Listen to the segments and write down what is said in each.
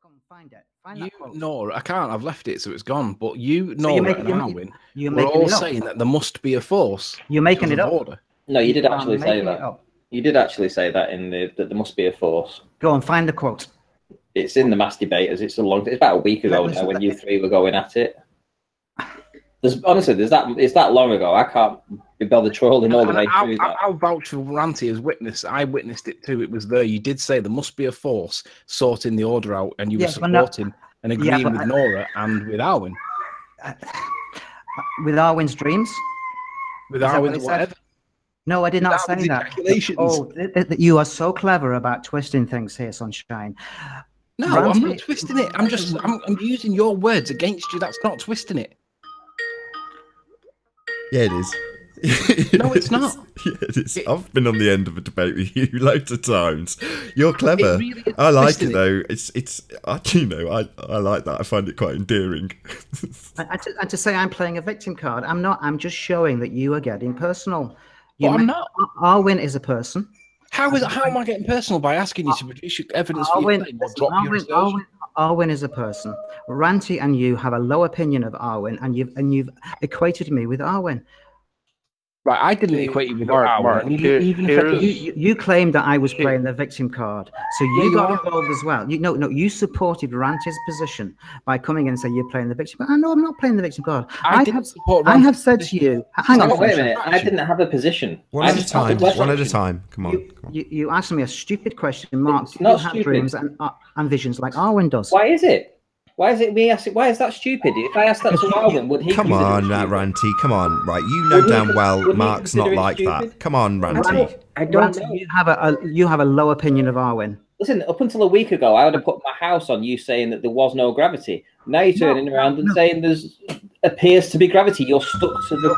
Go and find it. Find that quote. Nora, I can't. I've left it, so it's gone. But you, So Nora, and Arwin were all saying that there must be a force. You're making it up. Order. No, you did actually say that. You did actually say that that there must be a force. Go and find the quote. It's in the mass debaters. It's about a week ago now when you three were going at it. Honestly, it's that long ago. I can't be bothered trolling all the way through that. I'll vouch for Ranty as witness. I witnessed it too. It was there. You did say there must be a force sorting the order out, and you were supporting and agreeing with Nora and with Arwin. With Arwin's dreams? With Arwin's whatever? No, I did not say that. Oh, you are so clever about twisting things here, Sunshine. No, I'm not twisting it. I'm using your words against you. That's not twisting it. Yeah, it is. No, it's not. Yeah, it is. I've been on the end of a debate with you loads of times. You're clever. Really I like it though. I like that. I find it quite endearing. and to say I'm playing a victim card, I'm not. I'm just showing that you are getting personal. I'm not. Arwin is a person. How am I getting personal by asking you to produce evidence for your claim or drop your assertion? Arwin is a person. Ranty and you have a low opinion of Arwin, and you've equated me with Arwin. Right, I didn't equate you with Arwin. You claimed that I was playing the victim card, so you got involved as well. You supported Ranty's position by coming in and saying you're playing the victim card. No, I'm not playing the victim card. I have said to you, hang on. Wait a minute. I didn't have a position. One at a time. One at a time. Come on. You asked me a stupid question, Mark. You have dreams and visions like Arwin does. Why is it? Why is it me asking? Why is that stupid? If I asked that to Arwin, would he? Come on, Ranty. Come on, right? You know damn well Mark's not like that. Come on, Ranty. I don't know. You have a low opinion of Arwin. Listen, up until a week ago, I would have put my house on you saying that there was no gravity. Now you're turning around and saying there's appears to be gravity. You're stuck to the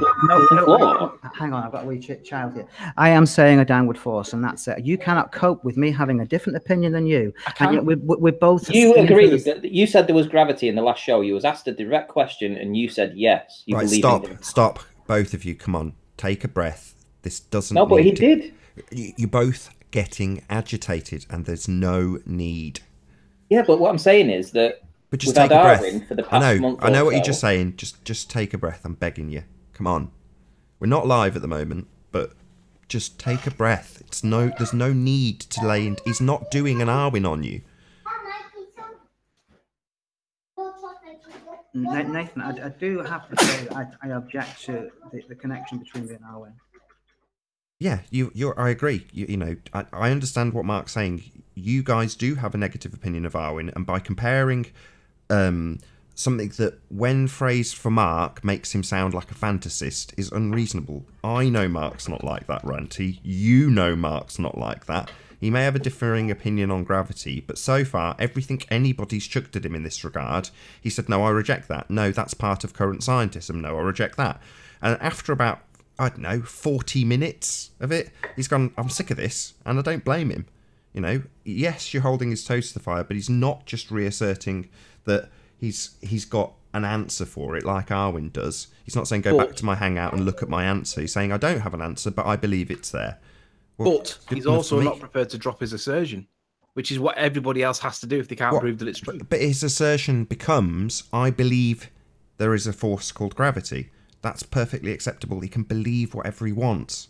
floor. Hang on, I've got a wee child here. I am saying a downward force, and that's it. You cannot cope with me having a different opinion than you. And we're both. You agreed that you said there was gravity in the last show. You was asked a direct question, and you said yes. You right, stop, both of you. Come on, take a breath. This doesn't. No, but he did. You're both getting agitated, and there's no need. Yeah, but what I'm saying is that. But just take a breath. For the past month I know what you're just saying. Just take a breath. I'm begging you. Come on. We're not live at the moment, but just take a breath. There's no need to lay in. He's not doing an Arwin on you. Nathan, I do have to say that I object to the connection between me and Arwin. Yeah, I agree. I understand what Mark's saying. You guys do have a negative opinion of Arwin, and by comparing something that, when phrased for Mark, makes him sound like a fantasist is unreasonable. I know Mark's not like that, Ranty. You know Mark's not like that. He may have a differing opinion on gravity, but so far, everything anybody's chucked at him in this regard, he said, no, I reject that. No, that's part of current scientism. No, I reject that. And after about, I don't know, 40 minutes of it, he's gone, I'm sick of this, and I don't blame him. Yes, you're holding his toes to the fire, but he's not just reasserting that he's got an answer for it like Arwin does. He's not saying go back to my hangout and look at my answer. He's saying I don't have an answer, but I believe it's there. Well, but he's also not prepared to drop his assertion, which is what everybody else has to do if they can't prove that it's true. But his assertion becomes, I believe there is a force called gravity. That's perfectly acceptable. He can believe whatever he wants.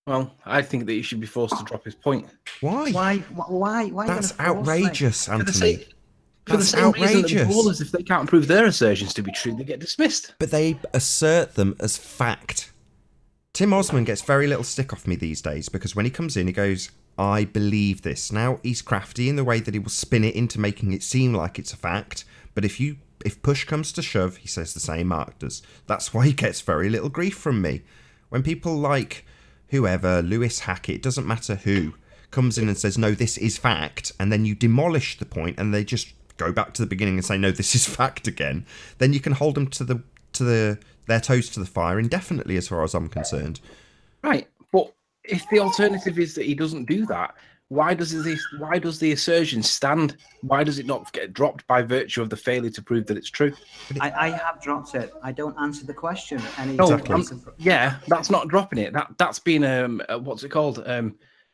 Well, I think that he should be forced to drop his point. Why? Why? That's outrageous, Anthony. For the same reason that the ballers, if they can't prove their assertions to be true, they get dismissed. But they assert them as fact. Tim Osman gets very little stick off me these days because when he comes in, he goes, I believe this. Now, he's crafty in the way that he will spin it into making it seem like it's a fact. But if push comes to shove, he says the same Mark does. That's why he gets very little grief from me. When people like whoever, Lewis Hackett, it doesn't matter who, comes in and says, no, this is fact, and then you demolish the point and they just go back to the beginning and say, no, this is fact again, then you can hold them to their toes to the fire indefinitely as far as I'm concerned. Right, but if the alternative is that he doesn't do that, why does the assertion stand? Why does it not get dropped by virtue of the failure to prove that it's true? I have dropped it. I don't answer the question. Yeah, that's not dropping it. That's been what's it called?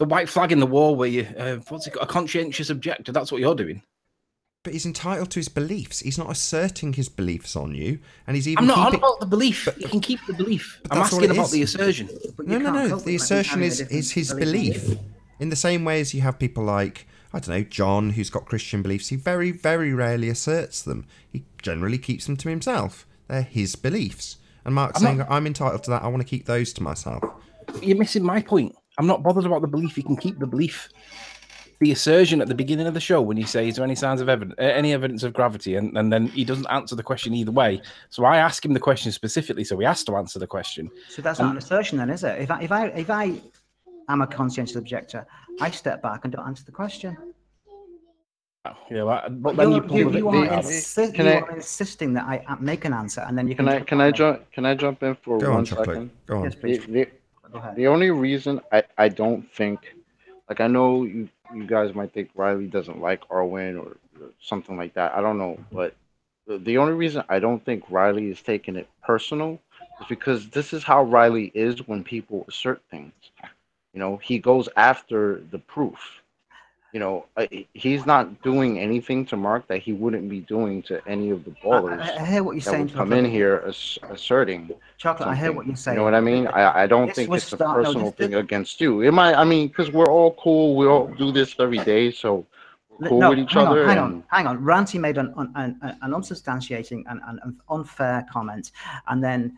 the white flag in the wall where you, what's it called? A conscientious objector. That's what you're doing. But he's entitled to his beliefs. He's not asserting his beliefs on you, and he's even. I'm not on about the belief. You can keep the belief. I'm asking about the assertion. No. The assertion is his belief. In the same way as you have people like, I don't know, John, who's got Christian beliefs, he very, very rarely asserts them. He generally keeps them to himself. They're his beliefs. And Mark's saying, I'm entitled to that. I want to keep those to myself. You're missing my point. I'm not bothered about the belief. You can keep the belief. The assertion at the beginning of the show when you say, is there any signs of any evidence of gravity? And then he doesn't answer the question either way. So I ask him the question specifically, so he has to answer the question. So that's not an assertion then, is it? If I am a conscientious objector, I step back and don't answer the question. Oh, yeah, but then you are insisting that I make an answer, and then you can. Can I jump in for 1 second? Go on. Yes, please. Go ahead. The only reason I don't think, like, I know you guys might think Riley doesn't like Arwen or something like that. I don't know, but the only reason I don't think Riley is taking it personal is because this is how Riley is when people assert things. You know, he goes after the proof. You know, he's not doing anything to Mark that he wouldn't be doing to any of the ballers. I hear what you're saying. Would come in here asserting. Chocolate, I hear what you're saying. You know what I mean? I don't think it's a personal thing against you. It might. I mean, because we're all cool. We all do this every day, so we're cool with each other. Hang on. Ranty made an unsubstantiating and an unfair comment, and then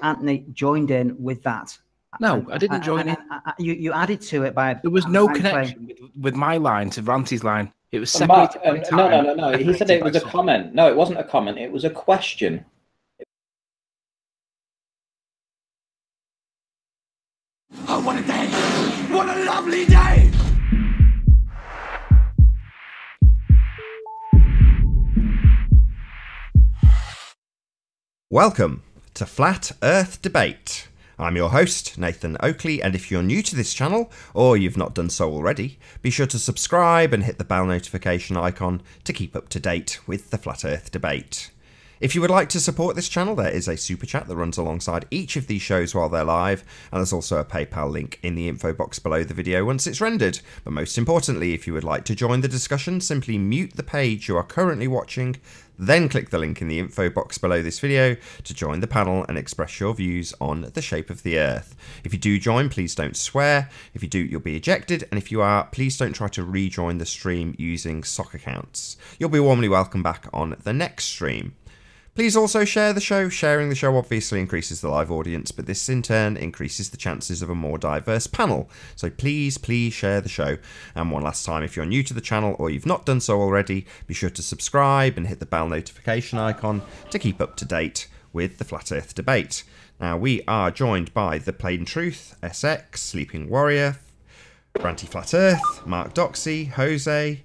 Anthony joined in with that. No, I didn't join in. You added to it by. There was no connection with my line to Ranty's line. It was separated. No. He said it was a comment. No, it wasn't a comment. It was a question. Oh, what a day! What a lovely day! Welcome to Flat Earth Debate. I'm your host, Nathan Oakley, and if you're new to this channel, or you've not done so already, be sure to subscribe and hit the bell notification icon to keep up to date with the Flat Earth Debate. If you would like to support this channel, there is a super chat that runs alongside each of these shows while they're live, and there's also a PayPal link in the info box below the video once it's rendered. But most importantly, if you would like to join the discussion, simply mute the page you are currently watching, then click the link in the info box below this video to join the panel and express your views on the shape of the Earth. If you do join, please don't swear. If you do, you'll be ejected, and if you are, please don't try to rejoin the stream using sock accounts. You'll be warmly welcome back on the next stream. Please also share the show. Sharing the show obviously increases the live audience, but this in turn increases the chances of a more diverse panel. So please share the show. And one last time, if you're new to the channel or you've not done so already, be sure to subscribe and hit the bell notification icon to keep up to date with the Flat Earth Debate. Now, we are joined by The Plain Truth, SX, Sleeping Warrior, Ranty Flat Earth, Mark Doxy, Jose,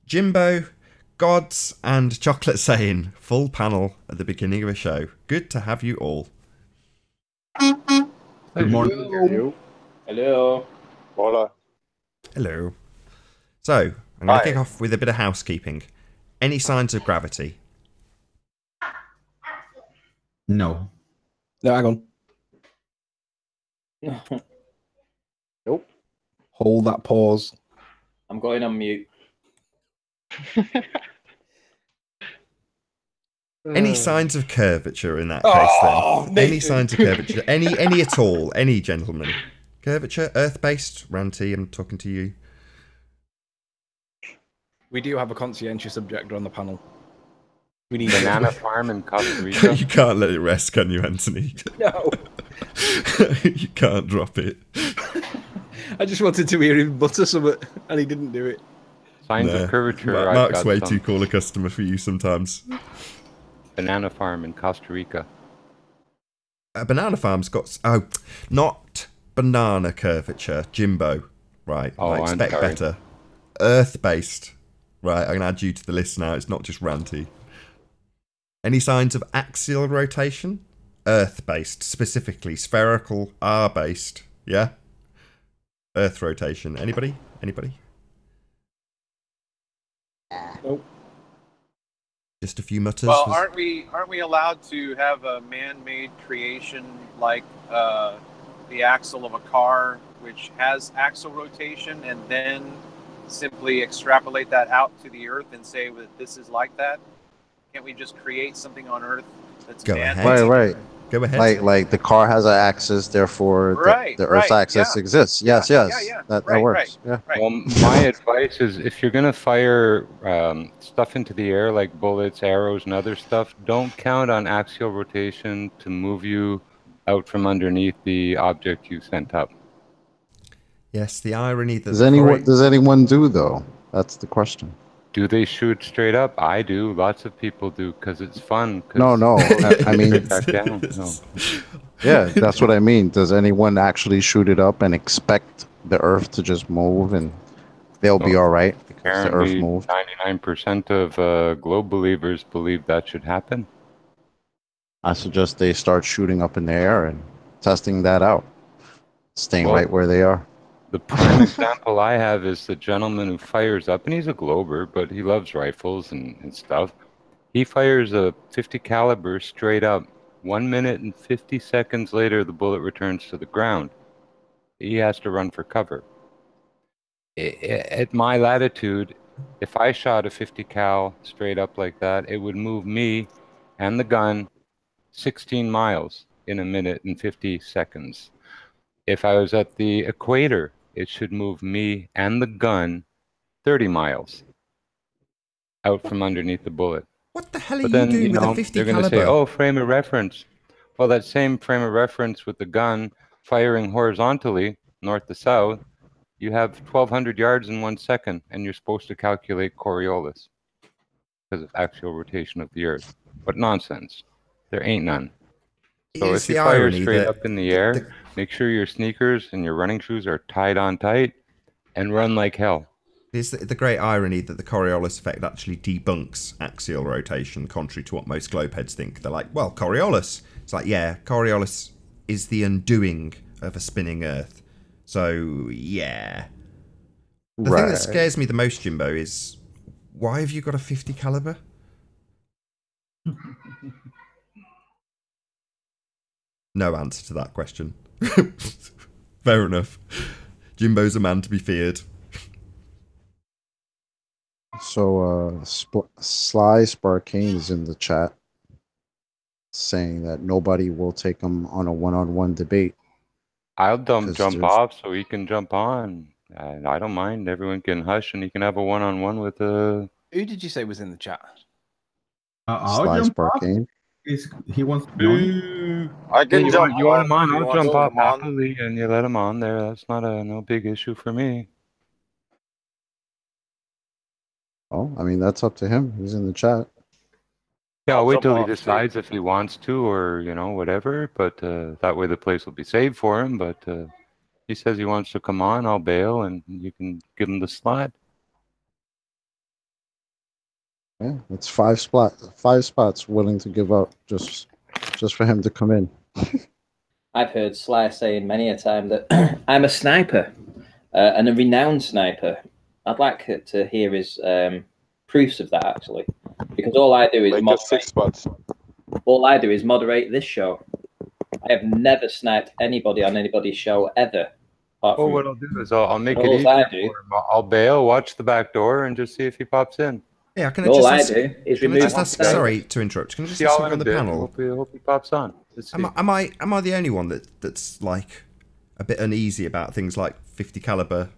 Jimbo, Gods, and Chocolate saying full panel at the beginning of a show. Good to have you all. Good morning. Hello. Hola. Hello. So, I'm going to kick off with a bit of housekeeping. Any signs of gravity? No. No, hang on. Nope. Hold that pause. I'm going on mute. Any signs of curvature in that case then? Any signs of curvature? Any at all? Any, gentlemen? Curvature? Earth-based? Ranty, I'm talking to you. We do have a conscientious objector on the panel. We need a banana farm in Costa Rica. You can't let it rest, can you, Anthony? No. You can't drop it. I just wanted to hear him butter something, and he didn't do it. Signs of curvature. Mark's way too cool a customer for you sometimes. Banana farm in Costa Rica. A banana farm's got... Oh, not banana curvature. Jimbo. Right. Oh, I expect better. Earth-based. Right, I'm going to add you to the list now. It's not just Ranty. Any signs of axial rotation? Earth-based. Specifically, spherical, R-based. Yeah? Earth rotation. Anybody? Anybody? Nope. Just a few mutters. Well, aren't we allowed to have a man-made creation like the axle of a car which has axial rotation, and then simply extrapolate that out to the Earth and say that this is like that? Can't we just create something on Earth that's ahead. Right. Go ahead. Like the car has an axis, therefore the Earth's axis exists. Yes, that works. Yeah. Well, my advice is if you're gonna fire stuff into the air like bullets, arrows, and other stuff, don't count on axial rotation to move you out from underneath the object you sent up. Yes, the irony that does anyone do though? That's the question. Do they shoot straight up? I do. Lots of people do because it's fun. No. I mean, back down. No. Yeah, that's what I mean. Does anyone actually shoot it up and expect the Earth to just move and they'll be all right because the Earth moved? 99% of globe believers believe that should happen. I suggest they start shooting up in the air and testing that out, staying right where they are. The prime example I have is the gentleman who fires up, and he's a glober, but he loves rifles and stuff. He fires a 50 caliber straight up. 1 minute and 50 seconds later, the bullet returns to the ground. He has to run for cover. At my latitude, if I shot a 50 cal straight up like that, it would move me and the gun 16 miles in 1 minute and 50 seconds. If I was at the equator, it should move me and the gun 30 miles out from underneath the bullet. What the hell are you doing with a 50 they're going to say, oh, frame of reference. Well, that same frame of reference with the gun firing horizontally, north to south, you have 1,200 yards in 1 second, and you're supposed to calculate Coriolis because of axial rotation of the Earth. What nonsense. There ain't none. So if you fire straight up in the air, make sure your sneakers and your running shoes are tied on tight and run like hell. It's the great irony that the Coriolis effect actually debunks axial rotation, contrary to what most globeheads think. They're like, well, Coriolis. It's like, yeah, Coriolis is the undoing of a spinning Earth. So, yeah. The thing that scares me the most, Jimbo, is why have you got a 50 caliber? No answer to that question. Fair enough. Jimbo's a man to be feared. So, Sly Sparkane is in the chat saying that nobody will take him on a one-on-one debate. I'll jump off so he can jump on. I don't mind. Everyone can hush and he can have a one-on-one with a... Who did you say was in the chat? Sly Sparkane. He wants to be on. I can jump. You want him on? I'll jump off happily, and you let him on there. That's not no big issue for me. Oh, I mean, that's up to him. He's in the chat. Yeah, I'll wait till he decides if he wants to or, whatever. But that way the place will be saved for him. But he says he wants to come on, I'll bail, and you can give him the slot. Yeah, it's 5 spots willing to give up just for him to come in. I've heard Sly saying many a time that I'm a sniper and a renowned sniper. I'd like to hear his proofs of that, actually, because all I do is moderate this show. I have never sniped anybody on anybody's show ever. Oh, what I'll do is I'll make it easier for him. I'll bail, watch the back door, and just see if he pops in. Yeah, can I all just I do is remove. Sorry to interrupt. Can I just ask you on the panel? Hope he pops on. Am I the only one that's like a bit uneasy about things like 50 caliber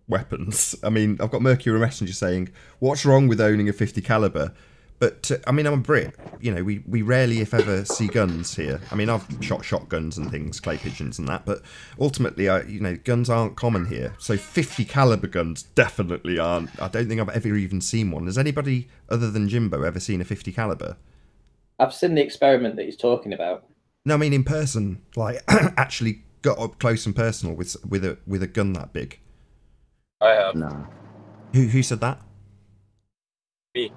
weapons? I mean, I've got Mercury Messenger saying, "What's wrong with owning a 50 caliber?" But I mean, I'm a Brit. We rarely, if ever, see guns here. I mean, I've shot shotguns and things, clay pigeons and that, but ultimately, guns aren't common here. So 50 caliber guns definitely aren't. I don't think I've ever even seen one. Has anybody other than Jimbo ever seen a 50 caliber? I've seen the experiment that he's talking about. No, I mean in person, like actually got up close and personal with a gun that big. I have. No. Who said that? Me.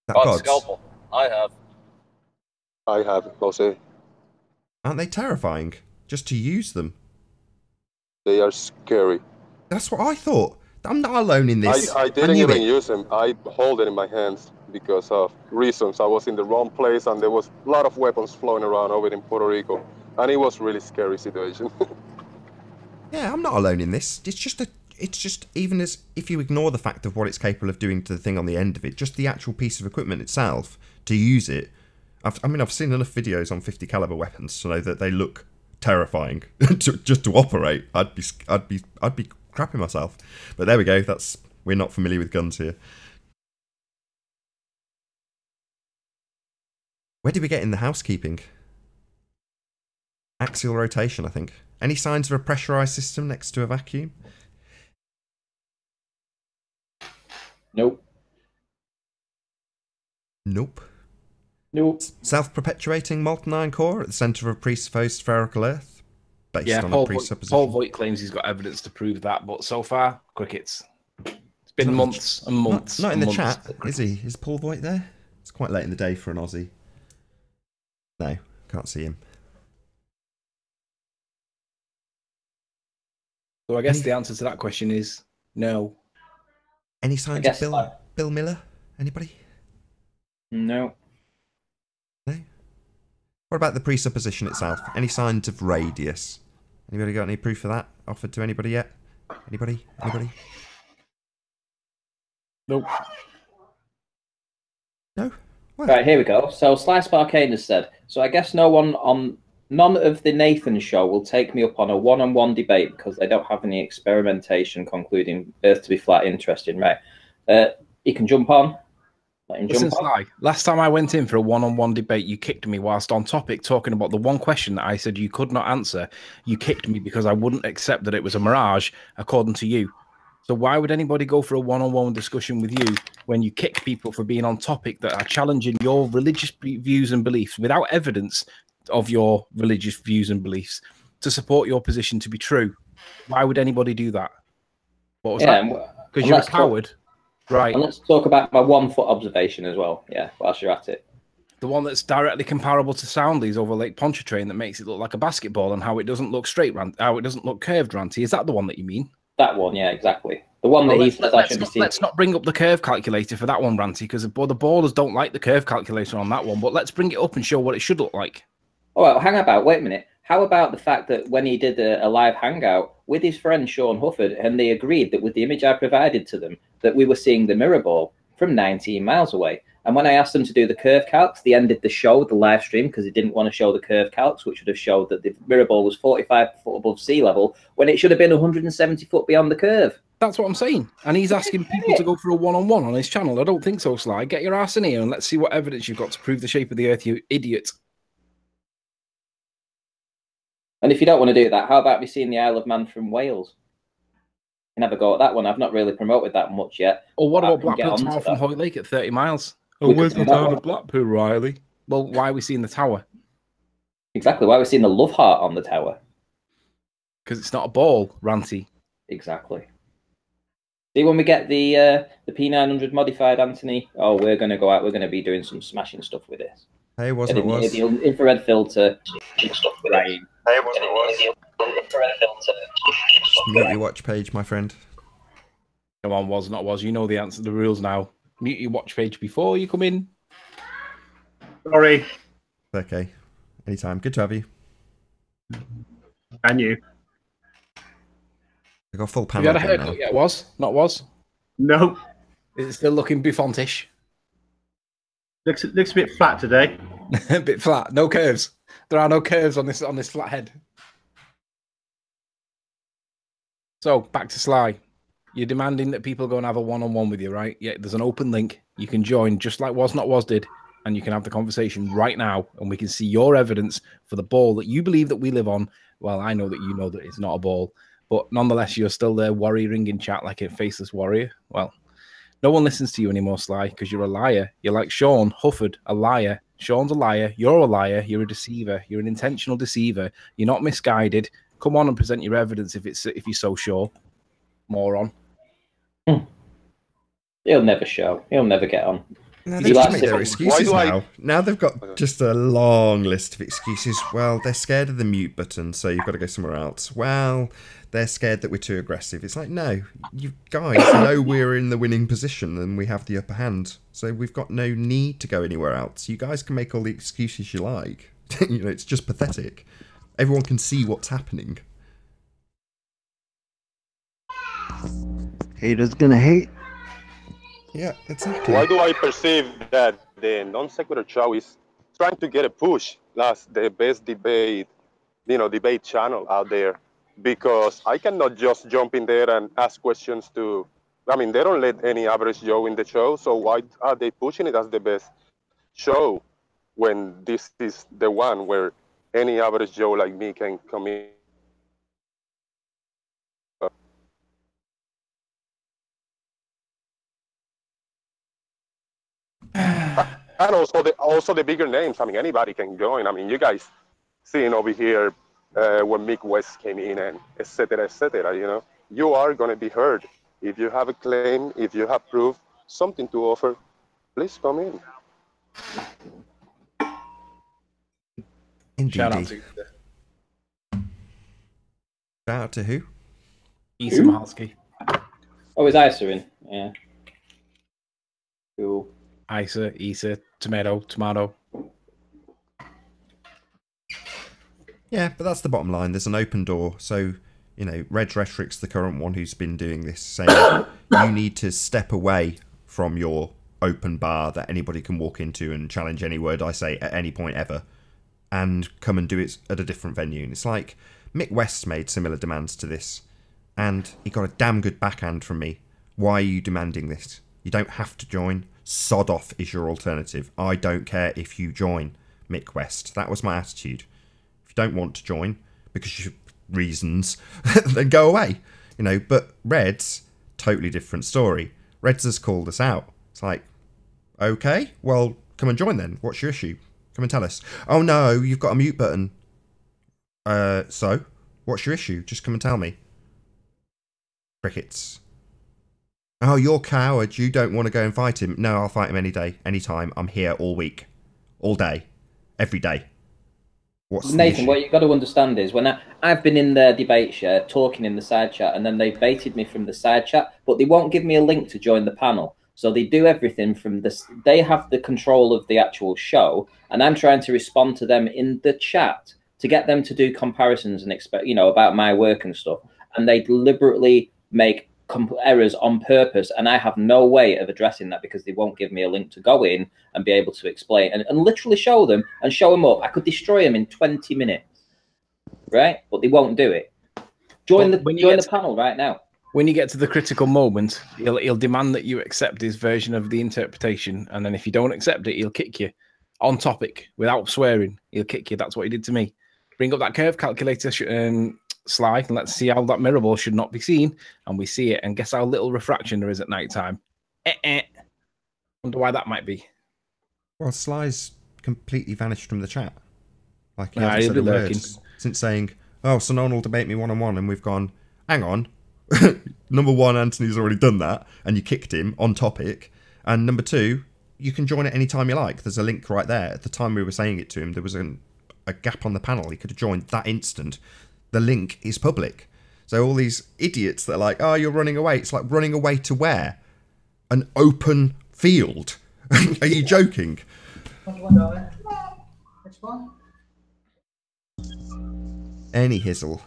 That Scalpel. I have, Jose. Aren't they terrifying? Just to use them. They are scary. That's what I thought. I'm not alone in this. I didn't even use them. I hold it in my hands because of reasons. I was in the wrong place and there was a lot of weapons flowing around over in Puerto Rico. And it was a really scary situation. Yeah, I'm not alone in this. It's just even as if you ignore the fact of what it's capable of doing to the thing on the end of it, just the actual piece of equipment itself to use it. I've seen enough videos on 50 caliber weapons to know that they look terrifying just to operate. I'd be crapping myself. But there we go. We're not familiar with guns here. Where did we get in the housekeeping? Axial rotation, I think. Any signs of a pressurized system next to a vacuum? Nope. Nope. Nope. Self-perpetuating molten iron core at the centre of a presupposed spherical Earth? Based on a presupposition. Paul Voigt claims he's got evidence to prove that, but so far, crickets. It's been months and months. Not in the chat, is he? Is Paul Voigt there? It's quite late in the day for an Aussie. No, can't see him. So I guess the answer to that question is no. Any signs of Bill Miller? Anybody? No. No? What about the presupposition itself? Any signs of radius? Anybody got any proof of that offered to anybody yet? Anybody? Nope. No? Well. Right, here we go. So Slice Arcane has said, so I guess none of the Nathan show will take me up on a one-on-one debate because they don't have any experimentation concluding Earth to be flat interesting, right? He can jump on. Let him jump on. Last time I went in for a one-on-one debate, you kicked me whilst on topic talking about the one question that I said you could not answer. You kicked me because I wouldn't accept that it was a mirage, according to you. So why would anybody go for a one-on-one discussion with you when you kick people for being on topic that are challenging your religious views and beliefs without evidence of your religious views and beliefs to support your position to be true? Why would anybody do that? What was that? Because you're a coward. Right. And let's talk about my 1 foot observation as well. Yeah, whilst you're at it. The one that's directly comparable to Soundly's over Lake Pontchartrain that makes it look like a basketball and how it doesn't look straight, how it doesn't look curved, Ranty. Is that the one that you mean? That one, yeah, exactly. The one that he says I should be seeing. Let's not bring up the curve calculator for that one, Ranty, because the ballers don't like the curve calculator on that one. But let's bring it up and show what it should look like. All right, hang about. Wait a minute. How about the fact that when he did a live hangout with his friend Sean Hufford, and they agreed that with the image I provided to them, that we were seeing the mirror ball from 19 miles away. And when I asked them to do the curve calcs, they ended the show, the live stream, because they didn't want to show the curve calcs, which would have showed that the mirror ball was 45 foot above sea level when it should have been 170 foot beyond the curve. That's what I'm saying. And he's asking people to go for a one-on-one on his channel. I don't think so, Sly. Get your ass in here and let's see what evidence you've got to prove the shape of the Earth, you idiot. And if you don't want to do that, how about me seeing the Isle of Man from Wales? You can have a go at that one. I've not really promoted that much yet. Or what about Blackpool Tower from Hoyt Lake at 30 miles? Oh, where's the town of Blackpool, Riley? Well, why are we seeing the tower? Exactly. Why are we seeing the love heart on the tower? Because it's not a ball, Ranty. Exactly. See, when we get the P900 modified, Anthony, oh, we're going to go out. We're going to be doing some smashing stuff with this. Hey, wasn't it was? The infrared filter. Stuff with it. Hey, wasn't it was? Infrared filter. Just mute your watch page, my friend. Come on, was not was. You know the answer to the rules now. Mute your watch page before you come in. Sorry. Okay. Anytime. Good to have you. And you. I got full panel. Have you had a haircut yet? Was? Not was? No. Is it still looking buffontish? Looks a bit flat today. A bit flat. No curves. There are no curves on this flat head. So back to Sly. You're demanding that people go and have a one-on-one with you, right? Yeah, there's an open link. You can join just like Was Not Was did, and you can have the conversation right now, and we can see your evidence for the ball that you believe that we live on. Well, I know that you know that it's not a ball, but nonetheless, you're still there warrioring in chat like a faceless warrior. Well, no one listens to you anymore, Sly, because you're a liar. You're like Sean Hufford, a liar. Sean's a liar. You're a liar. You're a deceiver. You're an intentional deceiver. You're not misguided. Come on and present your evidence if you're so sure. Moron. He'll never show. He'll never get on. No, they just make their excuses now. Now they've got just a long list of excuses. Well, they're scared of the mute button, so you've got to go somewhere else. Well, they're scared that we're too aggressive. It's like, no, you guys know we're in the winning position and we have the upper hand, so we've got no need to go anywhere else. You guys can make all the excuses you like. You know, it's just pathetic. Everyone can see what's happening. Haters gonna hate. Yeah, exactly. Why do I perceive that the non sequitur show is trying to get a push as the best debate, debate channel out there? Because I cannot just jump in there and ask questions to. I mean, they don't let any average Joe in the show, so why are they pushing it as the best show when this is the one where any average Joe like me can come in? And also the bigger names. I mean, anybody can join. I mean, you guys seeing over here when Mick West came in and et cetera, you are going to be heard. If you have a claim, if you have proof, something to offer, please come in. Indeed. Shout out to Shout out to who? Isa Mahalski. Oh, is Isa in? Yeah. Cool. Isa, tomato. Yeah, but that's the bottom line. There's an open door. So, Red Rhetoric's the current one who's been doing this, saying you need to step away from your open bar that anybody can walk into and challenge any word I say at any point ever and come and do it at a different venue. And it's like Mick West made similar demands to this and he got a damn good backhand from me. Why are you demanding this? You don't have to join. Sod off is your alternative. I don't care if you join, Mick West. That was my attitude. If you don't want to join because you reasons, then go away. But Reds, totally different story. Reds has called us out. It's like, okay, well, come and join then. What's your issue? Come and tell us. Oh no, you've got a mute button. So, what's your issue? Just come and tell me. Crickets. Oh, you're coward. You don't want to go and fight him. No, I'll fight him any day, any time. I'm here all week, all day, every day. What's Nathan, what you've got to understand is when I've been in the debate share talking in the side chat and then they've baited me from the side chat, but they won't give me a link to join the panel. So they do everything from this. They have the control of the actual show and I'm trying to respond to them in the chat to get them to do comparisons and expect, about my work and stuff. And they deliberately make errors on purpose and I have no way of addressing that because they won't give me a link to go in and be able to explain and literally show them up. I could destroy them in 20 minutes, right? But they won't do it. Join the panel right now. When you get to the critical moment, he'll demand that you accept his version of the interpretation, and then if you don't accept it, he'll kick you on topic without swearing. He'll kick you. That's what he did to me. Bring up that curve calculator slide and let's see how that mirror ball should not be seen, and we see it, and guess how little refraction there is at night time. Wonder why that might be. Well, Sly's completely vanished from the chat. Like he Nah, hasn't he'll said be a lurking. word since saying, "Oh, so no one will debate me one-on-one," and we've gone, "Hang on." Number one, Anthony's already done that, and you kicked him on topic. And number two, you can join at any time you like. There's a link right there. At the time we were saying it to him, there was a gap on the panel. He could have joined that instant. The link is public. So all these idiots that are like, oh, you're running away. It's like running away to where? An open field. Are you joking? Which one? Any hizzle.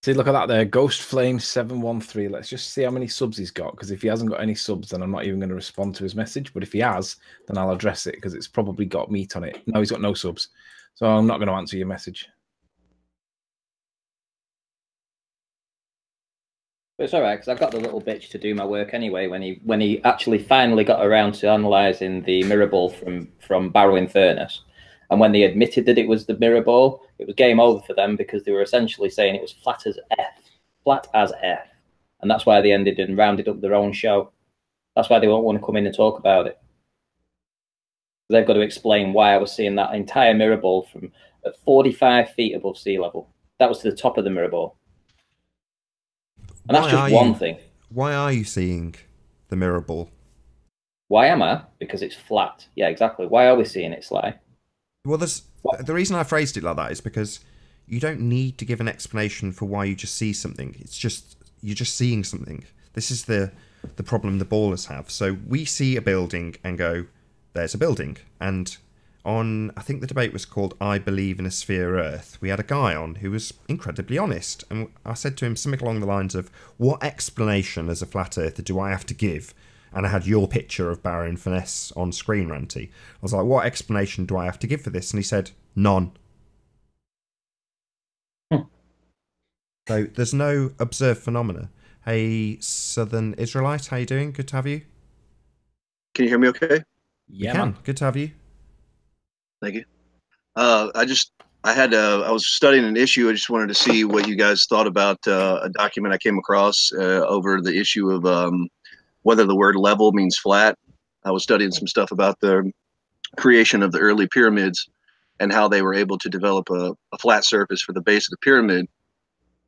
See, look at that there. Ghost Flame 713. Let's just see how many subs he's got, because if he hasn't got any subs, then I'm not even going to respond to his message. But if he has, then I'll address it, because it's probably got meat on it. No, he's got no subs. So I'm not going to answer your message. But it's all right, because I've got the little bitch to do my work anyway. When he actually finally got around to analysing the mirror ball from Barrowing Furnace, and when they admitted that it was the mirror ball, it was game over for them, because they were essentially saying it was flat as F, and that's why they ended and rounded up their own show. That's why they won't want to come in and talk about it. They've got to explain why I was seeing that entire mirror ball from at 45 feet above sea level. That was to the top of the mirror ball. And that's just one thing. Why are you seeing the mirror ball? Why am I? Because it's flat. Yeah, exactly. Why are we seeing it, Sly? Well, the reason I phrased it like that is because you don't need to give an explanation for why you just see something. It's just, you're just seeing something. This is the problem the ballers have. So we see a building and go, there's a building. And on, I think the debate was called I Believe in a Sphere Earth, we had a guy on who was incredibly honest. And I said to him something along the lines of, what explanation as a flat earther do I have to give? And I had your picture of Baron Finesse on screen, Ranty. I was like, what explanation do I have to give for this? And he said, none. So there's no observed phenomena. Hey, Southern Israelite, how you doing? Good to have you. Can you hear me okay? Yeah, man. Good to have you. Thank you. I was studying an issue. I just wanted to see what you guys thought about a document I came across over the issue of whether the word level means flat. I was studying some stuff about the creation of the early pyramids and how they were able to develop a flat surface for the base of the pyramid.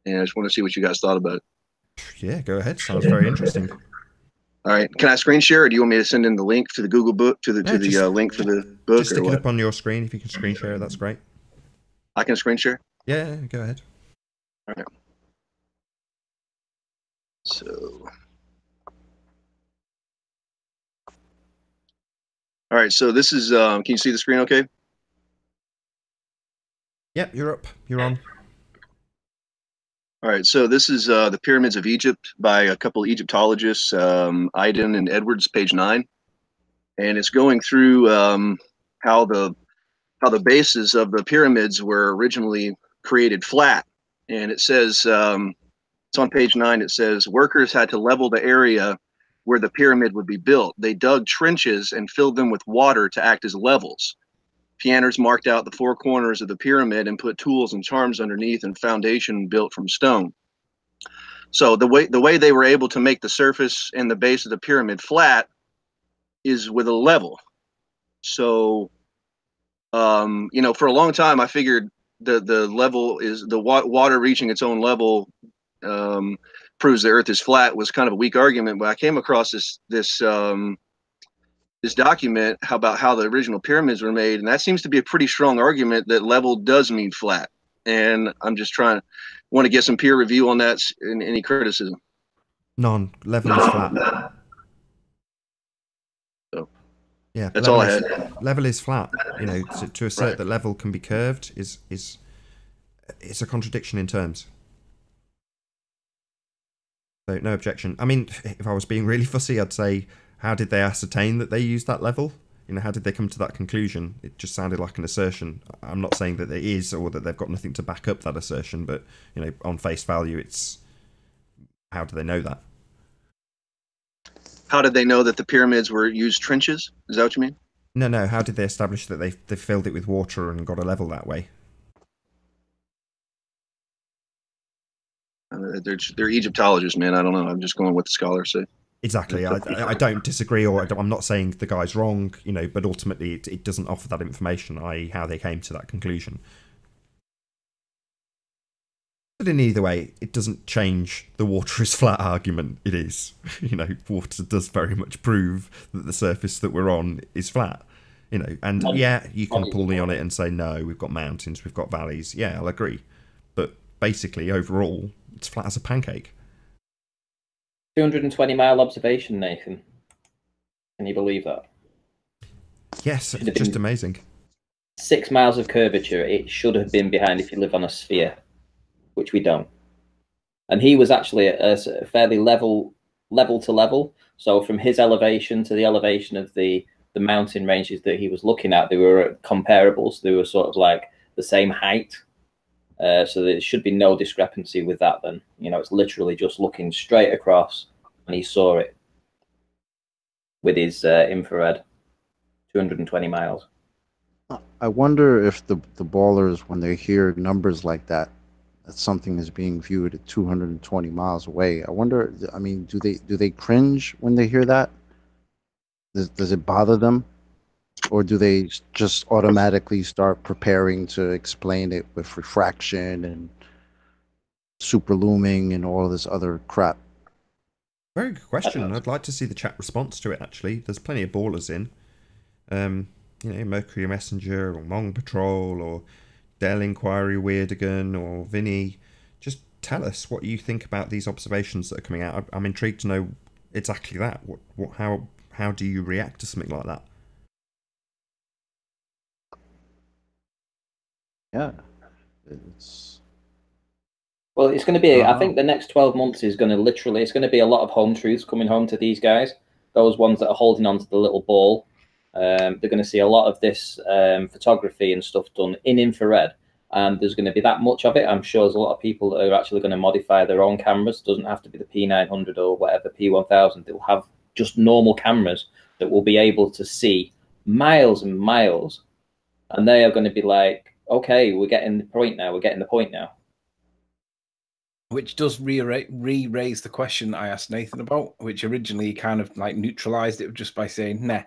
And I just want to see what you guys thought about it. Yeah, go ahead. Sounds very interesting. All right. Can I screen share, or do you want me to send in the link to the Google book, to the link for the book? Just stick it up on your screen. If you can screen share, that's great. I can screen share? Yeah, go ahead. All right. So... All right, so this is, can you see the screen okay? Yep, you're up. You're on. All right, so this is the Pyramids of Egypt by a couple of Egyptologists, Iden and Edwards, page 9. And it's going through how the bases of the pyramids were originally created flat. And it says, it's on page 9, it says, workers had to level the area where the pyramid would be built. They dug trenches and filled them with water to act as levels. Pianners marked out the four corners of the pyramid and put tools and charms underneath, and foundation built from stone. So the way they were able to make the surface and the base of the pyramid flat is with a level. So, you know, for a long time, I figured the level is the water reaching its own level proves the Earth is flat was kind of a weak argument, but I came across this document about how the original pyramids were made, and that seems to be a pretty strong argument that level does mean flat. And I'm just want to get some peer review on that and any criticism. None. Level is flat. So yeah, that's all I had. Level is flat. You know, to assert that level can be curved is it's a contradiction in terms. So no objection. I mean, if I was being really fussy, I'd say, how did they ascertain that they used that level? You know, how did they come to that conclusion? It just sounded like an assertion. I'm not saying that it is or that they've got nothing to back up that assertion, but, you know, on face value, it's... How do they know that? How did they know that the pyramids were used trenches? Is that what you mean? No. How did they establish that they filled it with water and got a level that way? They're Egyptologists, man. I don't know. I'm just going with what the scholars say. Exactly. I don't disagree, or I'm not saying the guy's wrong, you know, but ultimately it doesn't offer that information, i.e. how they came to that conclusion. But in either way, it doesn't change the water is flat argument. It is. You know, water does very much prove that the surface that we're on is flat. You know, and yeah, you can pull me on it and say, no, we've got mountains, we've got valleys. Yeah, I'll agree. But basically, overall, it's flat as a pancake. 220-mile observation, Nathan. Can you believe that? Yes, it's just amazing. 6 miles of curvature. It should have been behind if you live on a sphere, which we don't. And he was actually at a fairly level to level. So from his elevation to the elevation of the mountain ranges that he was looking at, they were comparables. They were sort of like the same height. So there should be no discrepancy with that then. You know, it's literally just looking straight across, and he saw it with his infrared, 220 miles. I wonder if the ballers, when they hear numbers like that something is being viewed at 220 miles away. I wonder, I mean, do they cringe when they hear that? Does it bother them? Or do they just automatically start preparing to explain it with refraction and superlooming and all this other crap? Very good question. I'd like to see the chat response to it, actually. There's plenty of ballers in. You know, Mercury Messenger or Mong Patrol or Dell Inquiry Weirdigan or Vinny. Just tell us what you think about these observations that are coming out. I'm intrigued to know exactly that. How do you react to something like that? Yeah, it's. Well, it's going to be. I think the next 12 months is going to literally. It's going to be a lot of home truths coming home to these guys. Those ones that are holding on to the little ball. They're going to see a lot of this photography and stuff done in infrared. And there's going to be that much of it. I'm sure there's a lot of people that are actually going to modify their own cameras. It doesn't have to be the P900 or whatever, P1000. They'll have just normal cameras that will be able to see miles and miles. And they are going to be like, okay, we're getting the point now. We're getting the point now. Which does re-raise the question I asked Nathan about, which originally kind of like neutralized it just by saying, nah.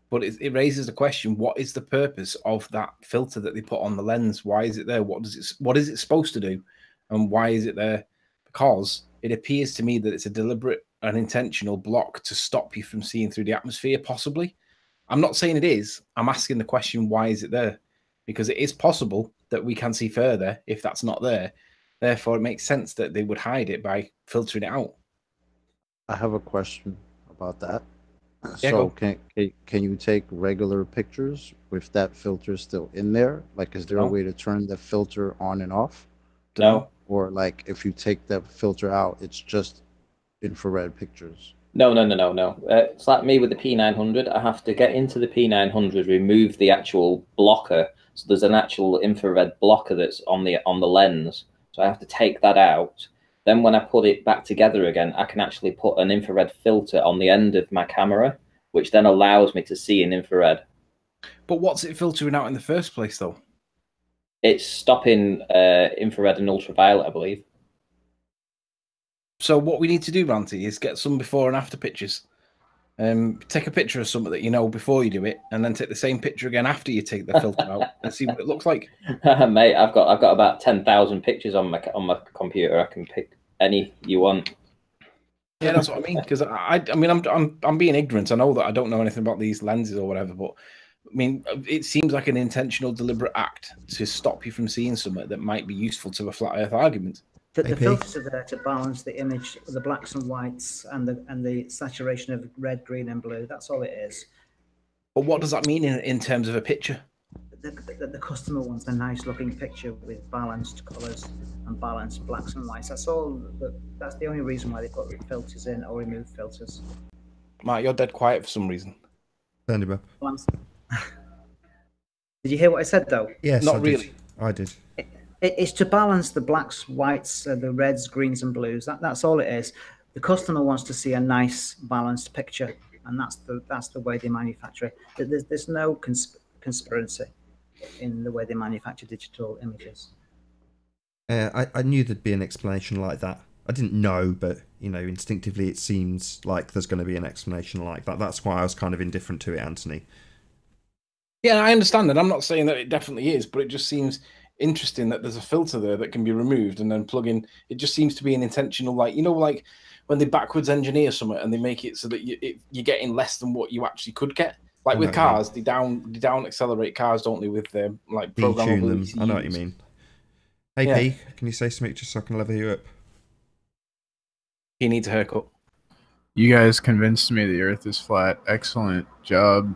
But it raises the question: what is the purpose of that filter that they put on the lens? Why is it there? What is it supposed to do, and why is it there? Because it appears to me that it's a deliberate and intentional block to stop you from seeing through the atmosphere. Possibly, I'm not saying it is. I'm asking the question: why is it there? Because it is possible that we can see further if that's not there. Therefore, it makes sense that they would hide it by filtering it out. I have a question about that. Yeah, So go. can you take regular pictures with that filter still in there? Like, is there a way to turn the filter on and off? No. Or like, if you take that filter out, it's just infrared pictures? No. It's like me with the P900. I have to get into the P900, remove the actual blocker. So there's an actual infrared blocker that's on the lens. So I have to take that out. Then when I put it back together again, I can actually put an infrared filter on the end of my camera, which then allows me to see in infrared. But what's it filtering out in the first place, though? It's stopping infrared and ultraviolet, I believe. So what we need to do, Ranty, is get some before and after pictures. Take a picture of something that you know before you do it, and then take the same picture again after you take the filter out and see what it llooks like. Mate, I've got about 10,000 pictures on my computer. I can pick any you want. Yeah, that's what I mean. Because I mean, I'm being ignorant. I know that I don't know anything about these lenses or whatever, but I mean, it seems like an intentional, deliberate act to stop you from seeing something that might be useful to a flat Earth argument. The filters are there to balance the image, the blacks and whites, and the saturation of red, green, and blue. That's all it is. But what does that mean in terms of a picture? The customer wants a nice looking picture with balanced colours and balanced blacks and whites. That's all. That's the only reason why they put filters in or remove filters. Mark, you're dead quiet for some reason. Turn him up. Did you hear what I said though? Yes, not really. I did. It's to balance the blacks, whites, the reds, greens, and blues. That's all it is. The customer wants to see a nice, balanced picture, and that's the way they manufacture it. There's no conspiracy in the way they manufacture digital images. I knew there'd be an explanation like that. I didn't know, but you know, instinctively it seems like there's going to be an explanation like that. That's why I was kind of indifferent to it, Anthony. Yeah, I understand that. I'm not saying that it definitely is, but it just seems interesting that there's a filter there that can be removed and then plug in. It just seems to be an intentional, like, you know, like when they backwards engineer something and they make it so that you're getting less than what you actually could get. Like with cars, they down accelerate cars, don't they? With their like programmable them. ECUs. I know what you mean. Hey, yeah. P, can you say something just so I can level you up? He needs a haircut. You guys convinced me the Earth is flat. Excellent job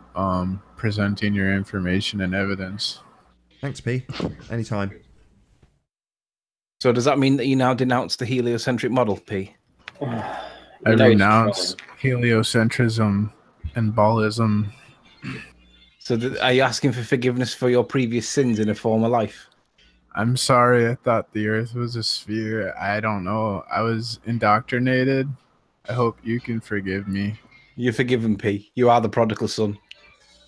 presenting your information and evidence. Thanks, P. Anytime. So does that mean that you now denounce the heliocentric model, P? I renounce heliocentrism and ballism. So are you asking for forgiveness for your previous sins in a former life? I'm sorry. I thought the Earth was a sphere. I don't know. I was indoctrinated. I hope you can forgive me. You're forgiven, P. You are the prodigal son.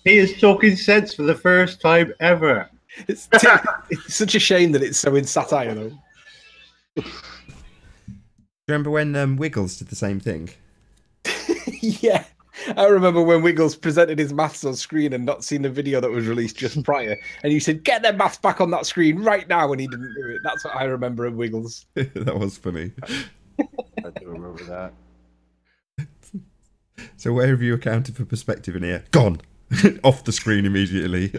He is talking sense for the first time ever. It's such a shame that it's so in satire, though. Do you remember when Wiggles did the same thing? Yeah. I remember when Wiggles presented his maths on screen and not seen the video that was released just prior. And you said, get their maths back on that screen right now, and he didn't do it. That's what I remember of Wiggles. That was funny. I do remember that. So where have you accounted for perspective in here? Gone! Off the screen immediately.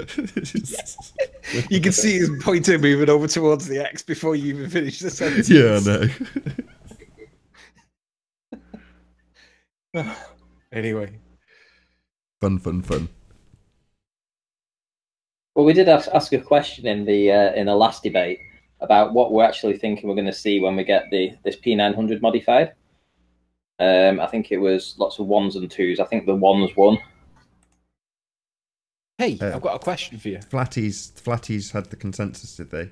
You can see his pointer moving over towards the X before you even finish the sentence. Yeah, I know. Anyway. Fun. Well, we did ask a question in the last debate about what we're actually thinking we're going to see when we get this P900 modified. I think it was lots of ones and twos. I think the ones won. Hey, I've got a question for you. Flatties had the consensus, did they?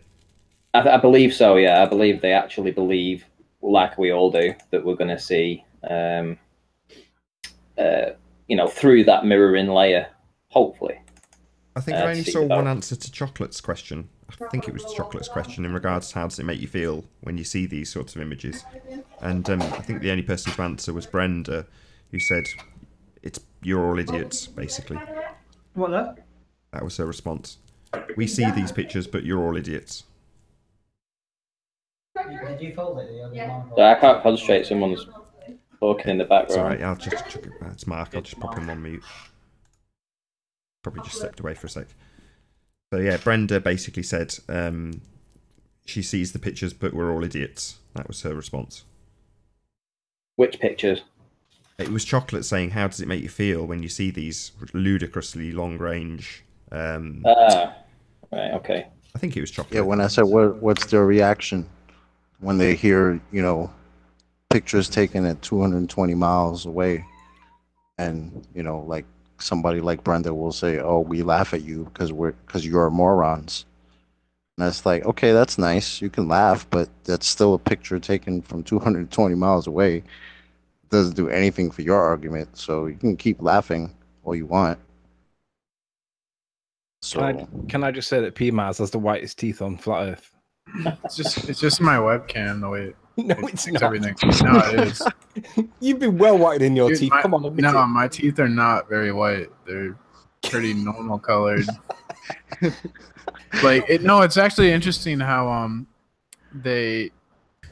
I believe so. Yeah, I believe they actually believe, like we all do, that we're going to see, through that mirroring layer. Hopefully. I think I only saw one answer to Chocolate's question. I think it was Chocolate's question in regards to how does it make you feel when you see these sorts of images. And I think the only person to answer was Brenda, who said, "You're all idiots," basically. What that? That was her response. We see these pictures, but you're all idiots. Did you fold it? So I can't concentrate. Someone's talking in the background. It's alright, I'll just chuck it back. It's Mark, I'll just pop him on mute. Probably just stepped away for a sec. So yeah, Brenda basically said she sees the pictures, but we're all idiots. That was her response. Which pictures? It was Chocolate saying, how does it make you feel when you see these ludicrously long-range... right, okay. I think it was Chocolate. Yeah, when I said what's their reaction when they hear, pictures taken at 220 miles away, and, like somebody like Brenda will say, "Oh, we laugh at you because you're morons." And that's like, okay, that's nice. You can laugh, but that's still a picture taken from 220 miles away. Doesn't do anything for your argument, so you can keep laughing all you want. So can I just say that PMAS has the whitest teeth on flat Earth? It's just my webcam the way no, it's not. Everything. No, it is. You've been well whited in your teeth. Come on, no, my teeth are not very white. They're pretty normal colored. It's actually interesting how the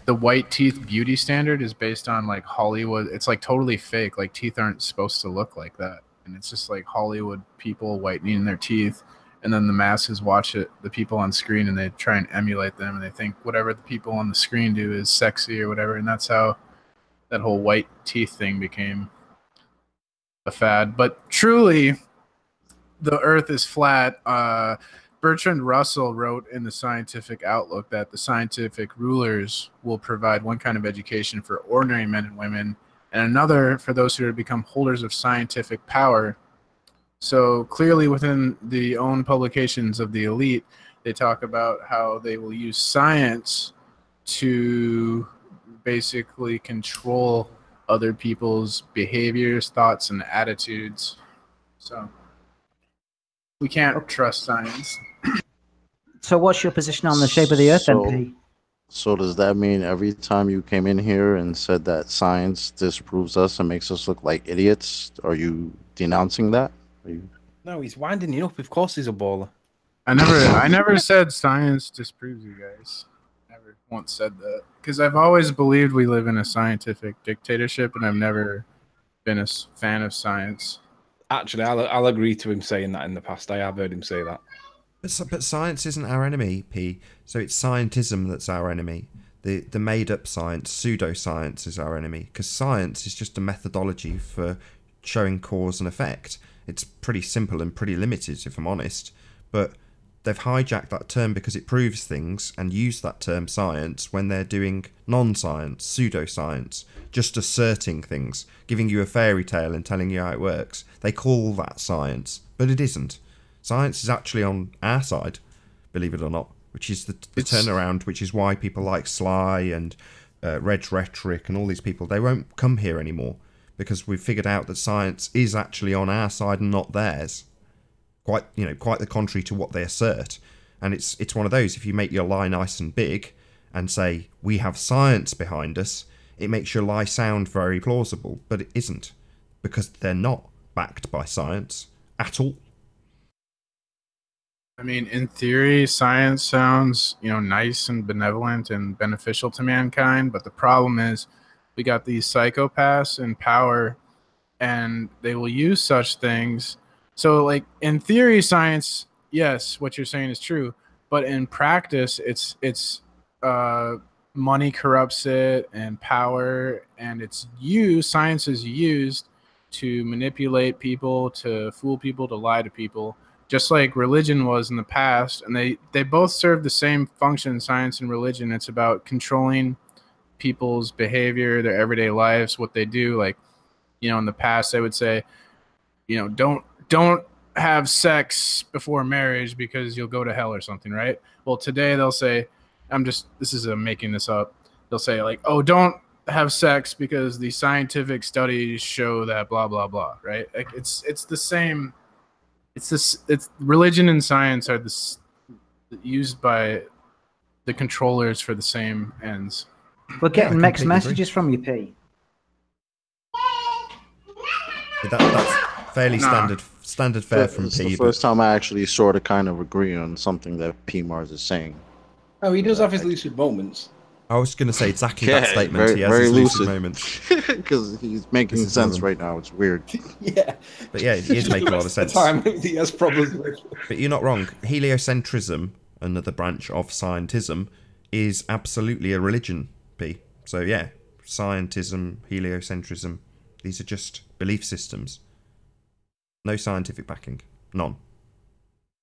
white teeth beauty standard is based on like Hollywood. It's like totally fake. Like teeth aren't supposed to look like that, and it's just like Hollywood people whitening their teeth. And then the masses watch it, the people on screen, and they try and emulate them, and they think whatever the people on the screen do is sexy or whatever, and that's how that whole white teeth thing became a fad. But truly, the Earth is flat. Bertrand Russell wrote in the Scientific Outlook that the scientific rulers will provide one kind of education for ordinary men and women, and another for those who are to become holders of scientific power. So clearly within the own publications of the elite, they talk about how they will use science to basically control other people's behaviors, thoughts, and attitudes. So we can't trust science. So what's your position on the shape of the Earth, MP? So does that mean every time you came in here and said that science disproves us and makes us look like idiots, are you denouncing that? No, he's winding you up. Of course he's a baller. I never said science disproves you guys. Never once said that. Because I've always believed we live in a scientific dictatorship, and I've never been a fan of science. Actually, I'll agree to him saying that in the past. I have heard him say that. But science isn't our enemy, P. So it's scientism that's our enemy. The made-up science, pseudoscience, is our enemy. Because science is just a methodology for showing cause and effect. It's pretty simple and pretty limited, if I'm honest. But they've hijacked that term because it proves things and use that term science when they're doing non-science, pseudoscience, just asserting things, giving you a fairy tale and telling you how it works. They call that science, but it isn't. Science is actually on our side, believe it or not, which is the turnaround, which is why people like Sly and Reg Rhetoric and all these people, they won't come here anymore. Because we've figured out that science is actually on our side and not theirs. Quite the contrary to what they assert. And it's one of those, if you make your lie nice and big and say, we have science behind us, it makes your lie sound very plausible. But it isn't. Because they're not backed by science at all. I mean, in theory, science sounds, nice and benevolent and beneficial to mankind. But the problem is, we got these psychopaths in power, and they will use such things. So, like, in theory, science, yes, what you're saying is true. But in practice, it's money corrupts it, and power, and science is used to manipulate people, to fool people, to lie to people. just like religion was in the past, and they both serve the same function, science and religion. It's about controlling people's behavior, their everyday lives, what they do. Like, you know, in the past they would say, you know, don't have sex before marriage because you'll go to hell or something, right? Well, today they'll say, making this up. They'll say like, oh, don't have sex because the scientific studies show that blah blah blah, right? Like it's the same. It's religion and science are used by the controllers for the same ends. We're getting mixed messages from you, P. That's fairly standard fare from It's P. the first time I actually sort of kind of agree on something that P Mars is saying. Oh, he does have his lucid moments. I was going to say exactly that statement. He has his lucid moments. Because he's making sense right now. It's weird. Yeah. But yeah, he is making a lot of sense. Time he has problems with. But you're not wrong. Heliocentrism, another branch of scientism, is absolutely a religion, P. So yeah, scientism, heliocentrism, these are just belief systems. No scientific backing. None.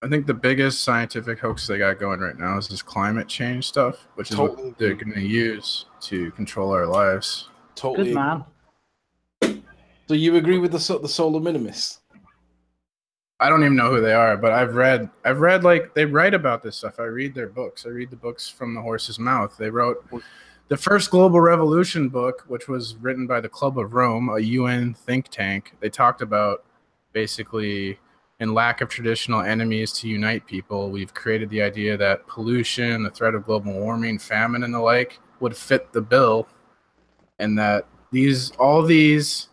I think the biggest scientific hoax they got going right now is this climate change stuff, which is what they're going to use to control our lives. Totally. Good man. So you agree with the solar minimists? I don't even know who they are, but I've read like they write about this stuff. I read their books. I read the books from the horse's mouth. They wrote the first global revolution book, which was written by the Club of Rome, a UN think tank. They talked about basically, in lack of traditional enemies to unite people, we've created the idea that pollution, the threat of global warming, famine, and the like would fit the bill, and that all these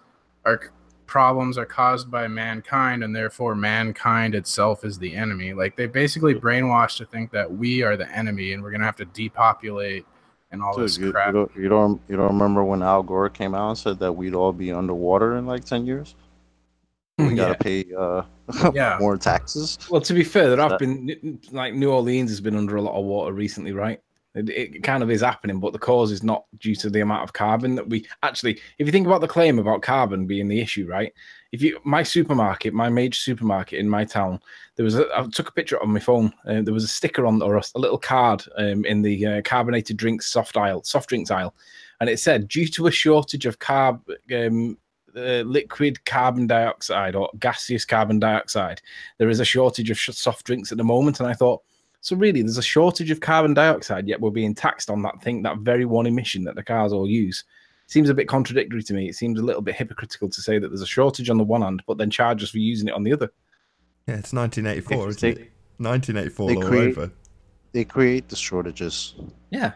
problems are caused by mankind, and therefore mankind itself is the enemy. Like, they basically brainwashed to think that we are the enemy, and we're gonna have to depopulate and all this crap. You don't remember when Al Gore came out and said that we'd all be underwater in like 10 years? We gotta pay more taxes. Well, to be fair, there have been, like, New Orleans has been under a lot of water recently, right? It kind of is happening, but the cause is not due to the amount of carbon that we actually. If you think about the claim about carbon being the issue, right? My supermarket, my major supermarket in my town, I took a picture on my phone. There was a sticker on, or a little card in the carbonated drinks soft drinks aisle, and it said, due to a shortage of liquid carbon dioxide or gaseous carbon dioxide, there is a shortage of soft drinks at the moment. And I thought, so really, there's a shortage of carbon dioxide, yet we're being taxed on that very one emission that the cars all use. Seems a bit contradictory to me. It seems a little bit hypocritical to say that there's a shortage on the one hand, but then charge us for using it on the other. Yeah, it's 1984, isn't it? 1984 all over. They create the shortages. Yeah.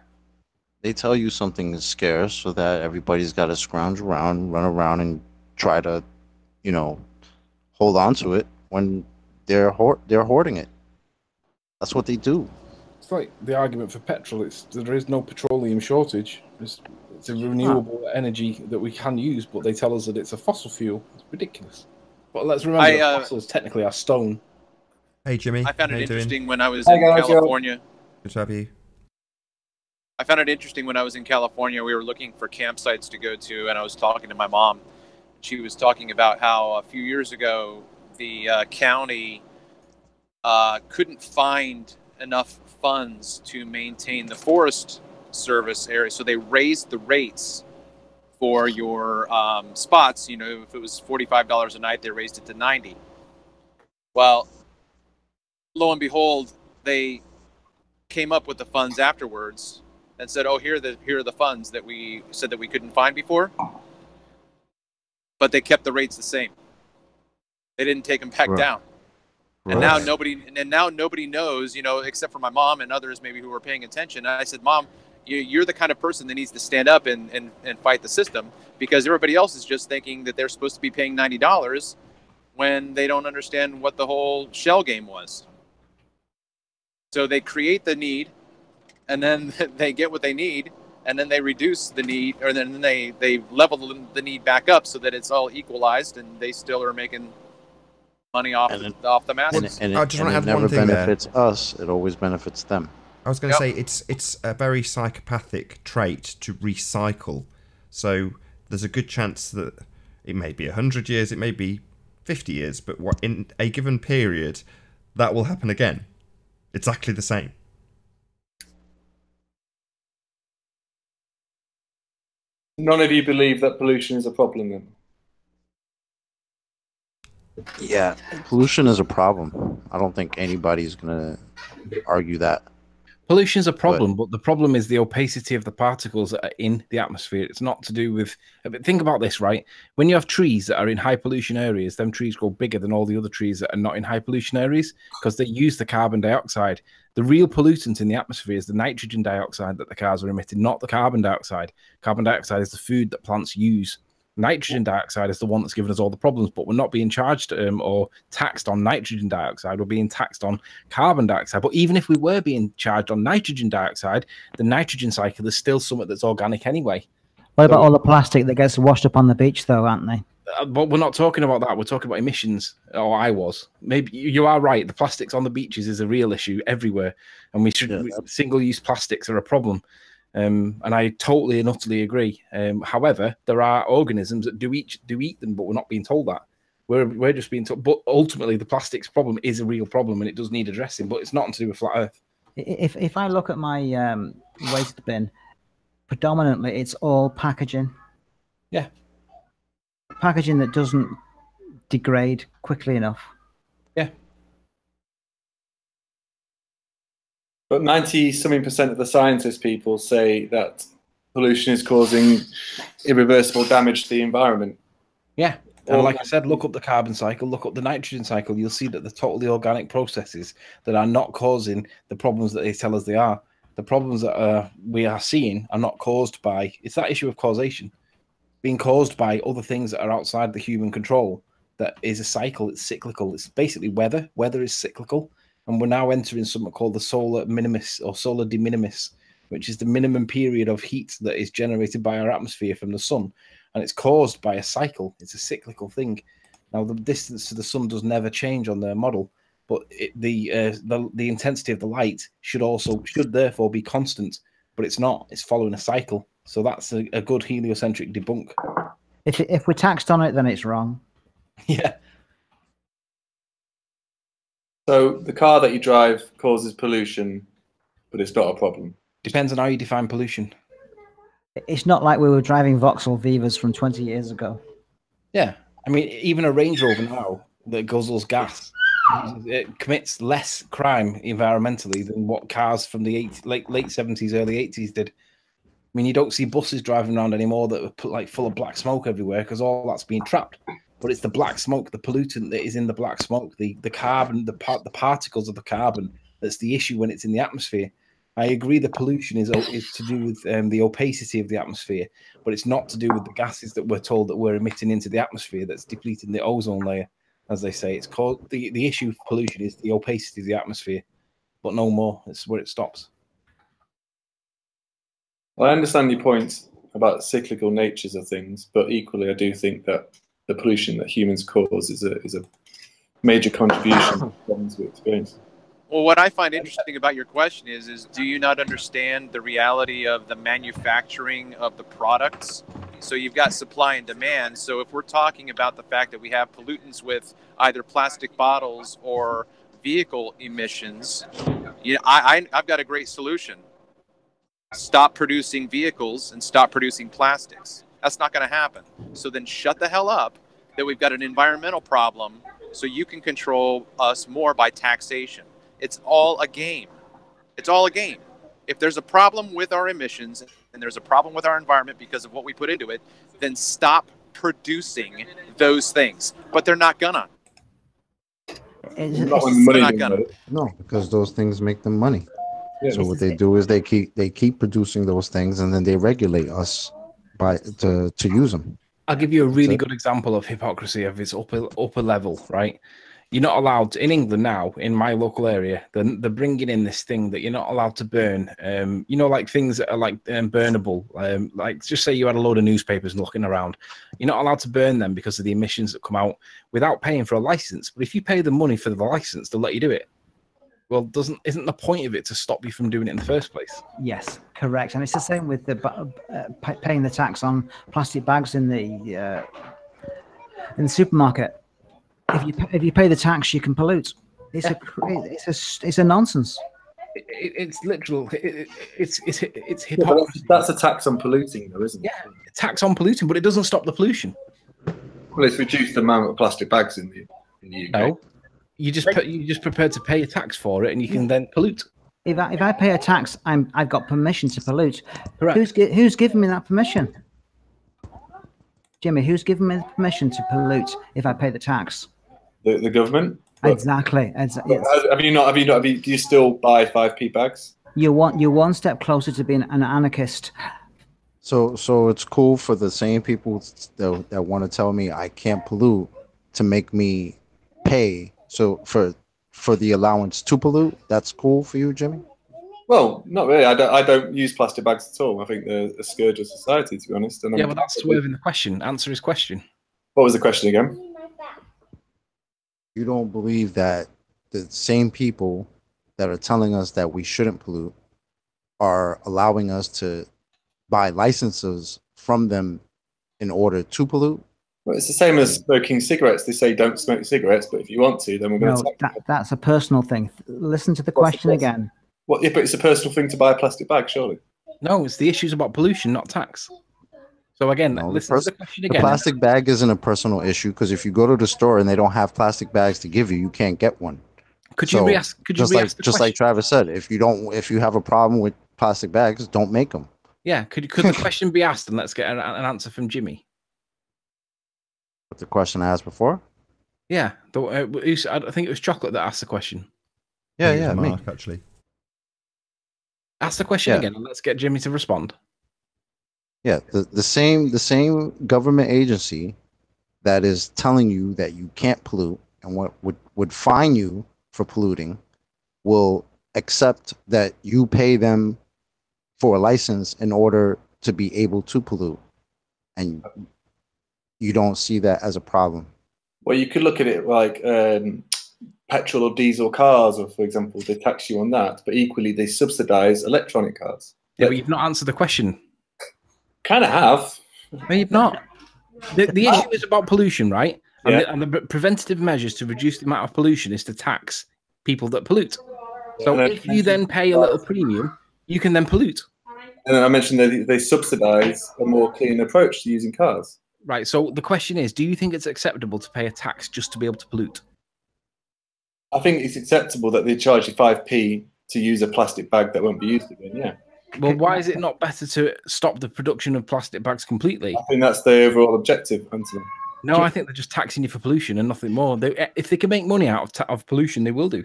They tell you something is scarce so that everybody's got to scrounge around, run around, and try to, hold on to it when they're hoarding it. That's what they do. It's like the argument for petrol. There is no petroleum shortage. It's a renewable energy that we can use, but they tell us that it's a fossil fuel. It's ridiculous. But let's remember that fossils technically are stone. Hey, Jimmy. I found it interesting when I was Hi, in guys, California. Good to have you. I found it interesting when I was in California. We were looking for campsites to go to, and I was talking to my mom. She was talking about how a few years ago the county couldn't find enough funds to maintain the Forest Service area, so they raised the rates for your spots. If it was $45 a night, they raised it to $90. Well, lo and behold, they came up with the funds afterwards and said, "Oh, here are the funds that we said that we couldn't find before," but they kept the rates the same. They didn't take them back down. And now nobody knows, except for my mom and others maybe who were paying attention. And I said, "Mom, you're the kind of person that needs to stand up and fight the system, because everybody else is just thinking that they're supposed to be paying $90 when they don't understand what the whole shell game was." So they create the need, and then they get what they need, and then they reduce the need, or then they level the need back up so that it's all equalized, and they still are making money off the masses. And it never benefits us; it always benefits them. I was going to say it's a very psychopathic trait to recycle. So there's a good chance that it may be 100 years, it may be 50 years, but in a given period, that will happen again. Exactly the same. None of you believe that pollution is a problem then? Yeah, pollution is a problem. I don't think anybody's gonna argue that. Pollution is a problem, but the problem is the opacity of the particles that are in the atmosphere. It's not to do with... Think about this, right? When you have trees that are in high pollution areas, them trees grow bigger than all the other trees that are not in high pollution areas because they use the carbon dioxide. The real pollutant in the atmosphere is the nitrogen dioxide that the cars are emitting, not the carbon dioxide. Carbon dioxide is the food that plants use. Nitrogen dioxide is the one that's given us all the problems, but we're not being charged or taxed on nitrogen dioxide. We're being taxed on carbon dioxide. But even if we were being charged on nitrogen dioxide, the nitrogen cycle is still something that's organic anyway. What about all the plastic that gets washed up on the beach, though, aren't they? But we're not talking about that. We're talking about emissions. Or I was. Maybe you are right. The plastics on the beaches is a real issue everywhere, and we should single-use plastics are a problem. And I totally and utterly agree. However, there are organisms that do eat them, but we're not being told that. We're just being told. But ultimately, the plastics problem is a real problem, and it does need addressing. But it's not to do with flat Earth. If I look at my waste bin, predominantly it's all packaging. Yeah, packaging that doesn't degrade quickly enough. Yeah. But 90-something% of the scientist people say that pollution is causing irreversible damage to the environment. Yeah. And like I said, look up the carbon cycle, look up the nitrogen cycle. You'll see that the totally organic processes that are not causing the problems that they tell us they are. The problems that we are seeing are not caused by, it's that issue of causation, being caused by other things that are outside the human control. That is a cycle, it's cyclical. It's basically weather. Weather is cyclical. And we're now entering something called the solar minimus or solar de minimis, which is the minimum period of heat that is generated by our atmosphere from the sun. And it's caused by a cycle. It's a cyclical thing. Now, the distance to the sun does never change on their model, but the intensity of the light should therefore be constant, but it's not. It's following a cycle. So that's a good heliocentric debunk. If we're taxed on it, then it's wrong. Yeah. So the car that you drive causes pollution, but it's not a problem. Depends on how you define pollution. It's not like we were driving Vauxhall Vivas from 20 years ago. Yeah. I mean, even a Range Rover now that guzzles gas, it commits less crime environmentally than what cars from the late 70s, early 80s did. I mean, you don't see buses driving around anymore that are put full of black smoke everywhere because all that's being trapped. But it's the black smoke, the pollutant that is in the black smoke, the carbon, the particles of the carbon that's the issue when it's in the atmosphere. I agree the pollution is to do with the opacity of the atmosphere, but it's not to do with the gases that we're told that we're emitting into the atmosphere that's depleting the ozone layer, as they say. It's called the issue of pollution is the opacity of the atmosphere, but no more. It's where it stops. Well, I understand your points about cyclical natures of things, but equally I do think that the pollution that humans cause is a major contribution to problems we experience. Well, what I find interesting about your question is do you not understand the reality of the manufacturing of the products? So you've got supply and demand. So if we're talking about the fact that we have pollutants with either plastic bottles or vehicle emissions, I've got a great solution. Stop producing vehicles and stop producing plastics. That's not going to happen. So then shut the hell up that we've got an environmental problem so you can control us more by taxation. It's all a game. It's all a game. If there's a problem with our emissions and there's a problem with our environment because of what we put into it, then stop producing those things. But they're not gonna. They're not gonna. No, because those things make them money. Yeah, so what they do is they keep producing those things and then they regulate us to use them. I'll give you a really good example of hypocrisy of its upper level, right? You're not allowed to, in England now, in my local area, they're bringing in this thing that you're not allowed to burn. Like things that are burnable. Like just say you had a load of newspapers looking around. You're not allowed to burn them because of the emissions that come out without paying for a license. But if you pay the money for the license, they'll let you do it. Well, isn't the point of it to stop you from doing it in the first place? Yes, correct. And it's the same with the paying the tax on plastic bags in the supermarket. If you pay the tax, you can pollute. it's a nonsense. It's literal. It's Yeah, but that's a tax on polluting, though, isn't it? Yeah, tax on polluting, but it doesn't stop the pollution. Well, it's reduced the amount of plastic bags in the UK. No, you just prepared to pay a tax for it, and you can then pollute. If I pay a tax, I've got permission to pollute. Correct. Who's giving me that permission? Jimmy, who's giving me the permission to pollute if I pay the tax? The government. Exactly. Do you still buy 5p bags? You're one step closer to being an anarchist. So it's cool for the same people that want to tell me I can't pollute to make me pay. So for the allowance to pollute, that's cool for you, Jimmy? Well, not really. I don't use plastic bags at all. I think they're a scourge of society, to be honest. And yeah, but that's swerving the question. Answer his question. What was the question again? You don't believe that the same people that are telling us that we shouldn't pollute are allowing us to buy licenses from them in order to pollute? Well, it's the same as smoking cigarettes. They say don't smoke cigarettes, but if you want to, then we're going to. That's a personal thing. Listen to the question again. What? Yeah, but it's a personal thing to buy a plastic bag, surely. No, it's the issues about pollution, not tax. So again, listen to the question again. The plastic bag isn't a personal issue because if you go to the store and they don't have plastic bags to give you, you can't get one. Could you re-ask? Could you re-ask the just like Travis said, if you have a problem with plastic bags, don't make them. Yeah, could the question be asked, and let's get an answer from Jimmy. What the question I asked before? Yeah, I think it was Chocolate that asked the question. Yeah, Mark, actually. Ask the question again, and let's get Jimmy to respond. Yeah, the same government agency that is telling you that you can't pollute and what would fine you for polluting will accept that you pay them for a license in order to be able to pollute, and you don't see that as a problem. Well, you could look at it like petrol or diesel cars, or for example, they tax you on that, but equally they subsidize electronic cars. Yeah, but you've not answered the question. Kind of have. No, you've not. The issue is about pollution, right? Yeah. And the preventative measures to reduce the amount of pollution is to tax people that pollute. So if you then pay a little premium, you can then pollute. And then I mentioned that they subsidize a more clean approach to using cars. Right. So the question is, do you think it's acceptable to pay a tax just to be able to pollute? I think it's acceptable that they charge you 5p to use a plastic bag that won't be used again, yeah. Well, why is it not better to stop the production of plastic bags completely? I think that's the overall objective, Anthony. No, I think they're just taxing you for pollution and nothing more. If they can make money out of pollution, they will do.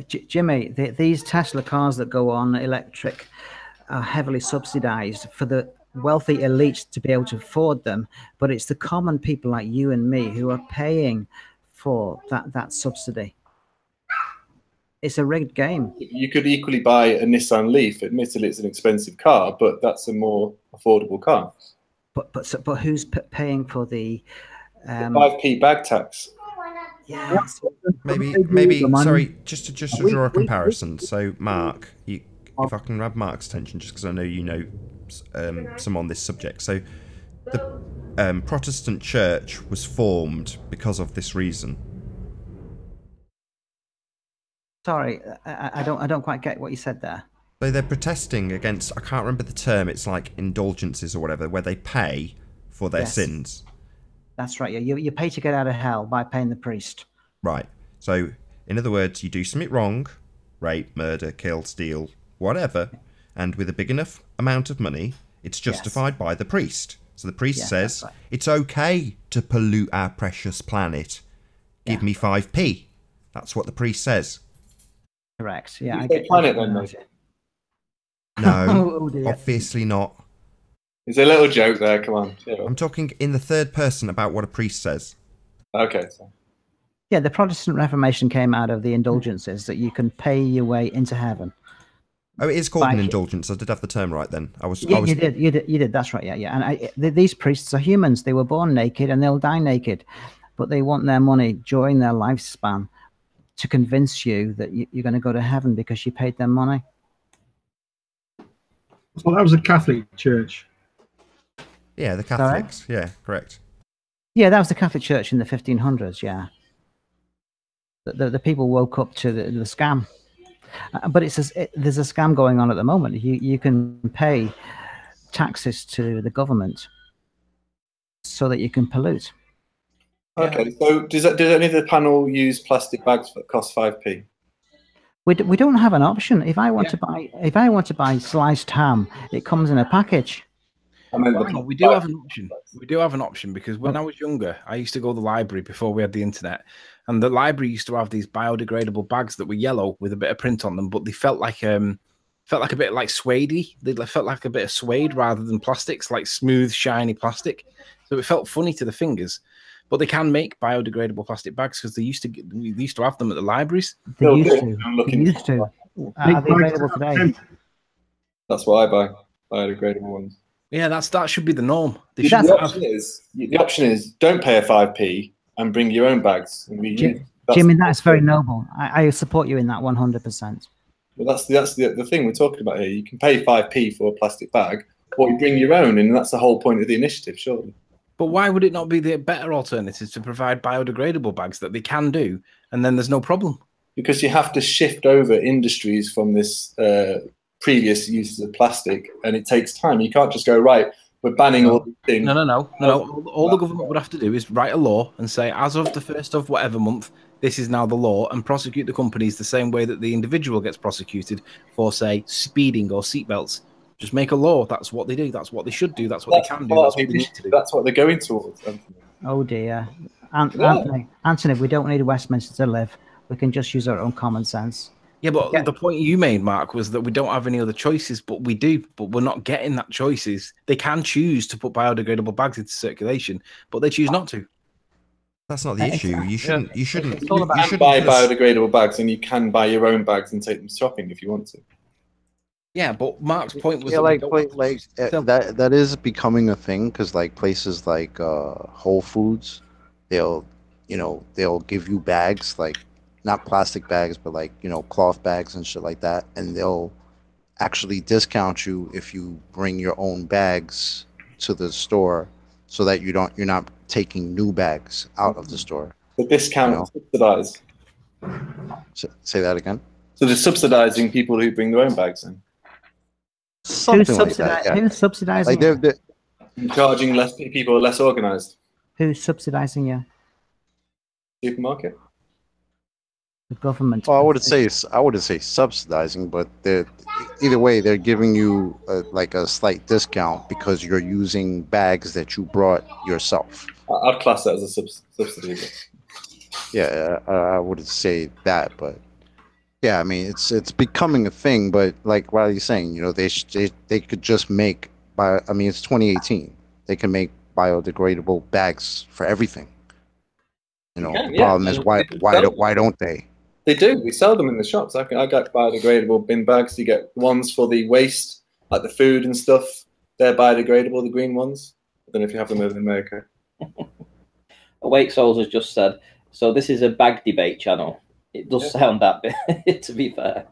Jimmy, these Tesla cars that go on electric are heavily subsidized for the wealthy elites to be able to afford them, but it's the common people like you and me who are paying for that subsidy. It's a rigged game. You could equally buy a Nissan Leaf. Admittedly, it's an expensive car, but that's a more affordable car. But who's paying for the 5p bag tax? Yeah. Maybe. Sorry, just to draw a comparison. So, Mark, if I can grab Mark's attention, just because I know you know some on this subject. So, the Protestant Church was formed because of this reason. Sorry, I don't quite get what you said there. So they're protesting against, I can't remember the term, it's like indulgences or whatever, where they pay for their sins. That's right, yeah. You pay to get out of hell by paying the priest. Right. So, in other words, you do something wrong, rape, murder, kill, steal, whatever, and with a big enough amount of money, it's justified by the priest. So the priest says, it's okay to pollute our precious planet. Give me 5p. That's what the priest says. Correct. Yeah. I get planet then, mate. No, obviously not. It's a little joke there. Come on. I'm talking in the third person about what a priest says. Okay. So. Yeah, the Protestant Reformation came out of the indulgences that you can pay your way into heaven. Oh, it is called an indulgence. I did have the term right then. You did. That's right. Yeah. And these priests are humans. They were born naked and they'll die naked, but they want their money during their lifespan to convince you that you're going to go to heaven because you paid them money. Well, that was a Catholic church. Yeah, the Catholics. Sorry? Yeah, correct. Yeah, that was the Catholic Church in the 1500s, yeah. the people woke up to the scam. But there's a scam going on at the moment. You can pay taxes to the government so that you can pollute. Okay, so does any of the panel use plastic bags that cost 5p? We don't have an option. If I want to buy sliced ham, it comes in a package. We do have an option. We do have an option because when I was younger, I used to go to the library before we had the internet, and the library used to have these biodegradable bags that were yellow with a bit of print on them, but they felt like a bit like suede-y. They felt like a bit of suede rather than plastics, like smooth, shiny plastic. So it felt funny to the fingers. But they can make biodegradable plastic bags because we used to have them at the libraries. They used to. Are they available today? That's what I buy, biodegradable ones. Yeah, that should be the norm. The option is don't pay a 5p and bring your own bags. Jimmy, that's very noble. I support you in that 100%. Well, that's the thing we're talking about here. You can pay 5p for a plastic bag, or you bring your own, and that's the whole point of the initiative, surely. But why would it not be the better alternative to provide biodegradable bags that they can do, and then there's no problem? Because you have to shift over industries from this previous uses of plastic, and it takes time. You can't just go, right, we're banning all these things. No. All the government would have to do is write a law and say, as of the 1st of whatever month, this is now the law, and prosecute the companies the same way that the individual gets prosecuted for, say, speeding or seatbelts. Just make a law. That's what they do. That's what they should do. That's what they can do. That's what they need to do. That's what they're going towards. Oh dear, Anthony, we don't need Westminster to live. We can just use our own common sense. Yeah, but the point you made, Mark, was that we don't have any other choices, but we do. But we're not getting that choices. They can choose to put biodegradable bags into circulation, but they choose not to. That's not the issue. You shouldn't. You shouldn't. You can buy biodegradable bags, and you can buy your own bags and take them shopping if you want to. Yeah, but Mark's point was that is becoming a thing because like places like Whole Foods, they'll give you bags, like not plastic bags, but like cloth bags and shit like that, and they'll actually discount you if you bring your own bags to the store, so that you're not taking new bags out of the store. The discount is subsidized. Say that again. So they're subsidizing people who bring their own bags in. Something like that. Yeah. Who's subsidizing? Like they're charging less people, less organized. Who's subsidizing you? Supermarket. The government. Well, I wouldn't say subsidizing, but either way they're giving you like a slight discount because you're using bags that you brought yourself. I'd class that as a subsidy. Yeah, I wouldn't say that, but yeah, I mean it's becoming a thing. But like Riley's saying, they could just make it's 2018. They can make biodegradable bags for everything. The problem is why don't they? They do. We sell them in the shops. I got biodegradable bin bags. You get ones for the waste, like the food and stuff. They're biodegradable, the green ones. I don't know if you have them over in America. Awake Souls has just said, so this is a bag debate channel. It does sound that bit, to be fair.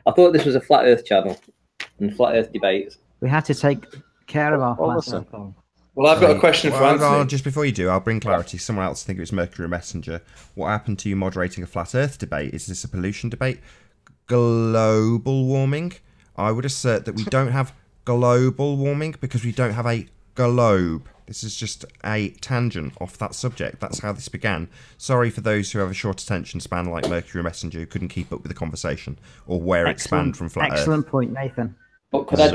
I thought this was a flat earth channel and flat earth debates. We had to take care of our flat earth. Well, I've got a question for Anthony. Just before you do, I'll bring clarity. Someone else, I think it was Mercury Messenger. What happened to you moderating a flat Earth debate? Is this a pollution debate? Global warming? I would assert that we don't have global warming because we don't have a globe. This is just a tangent off that subject. That's how this began. Sorry for those who have a short attention span like Mercury Messenger who couldn't keep up with the conversation or where it spanned from flat Earth. Excellent point, Nathan. But could I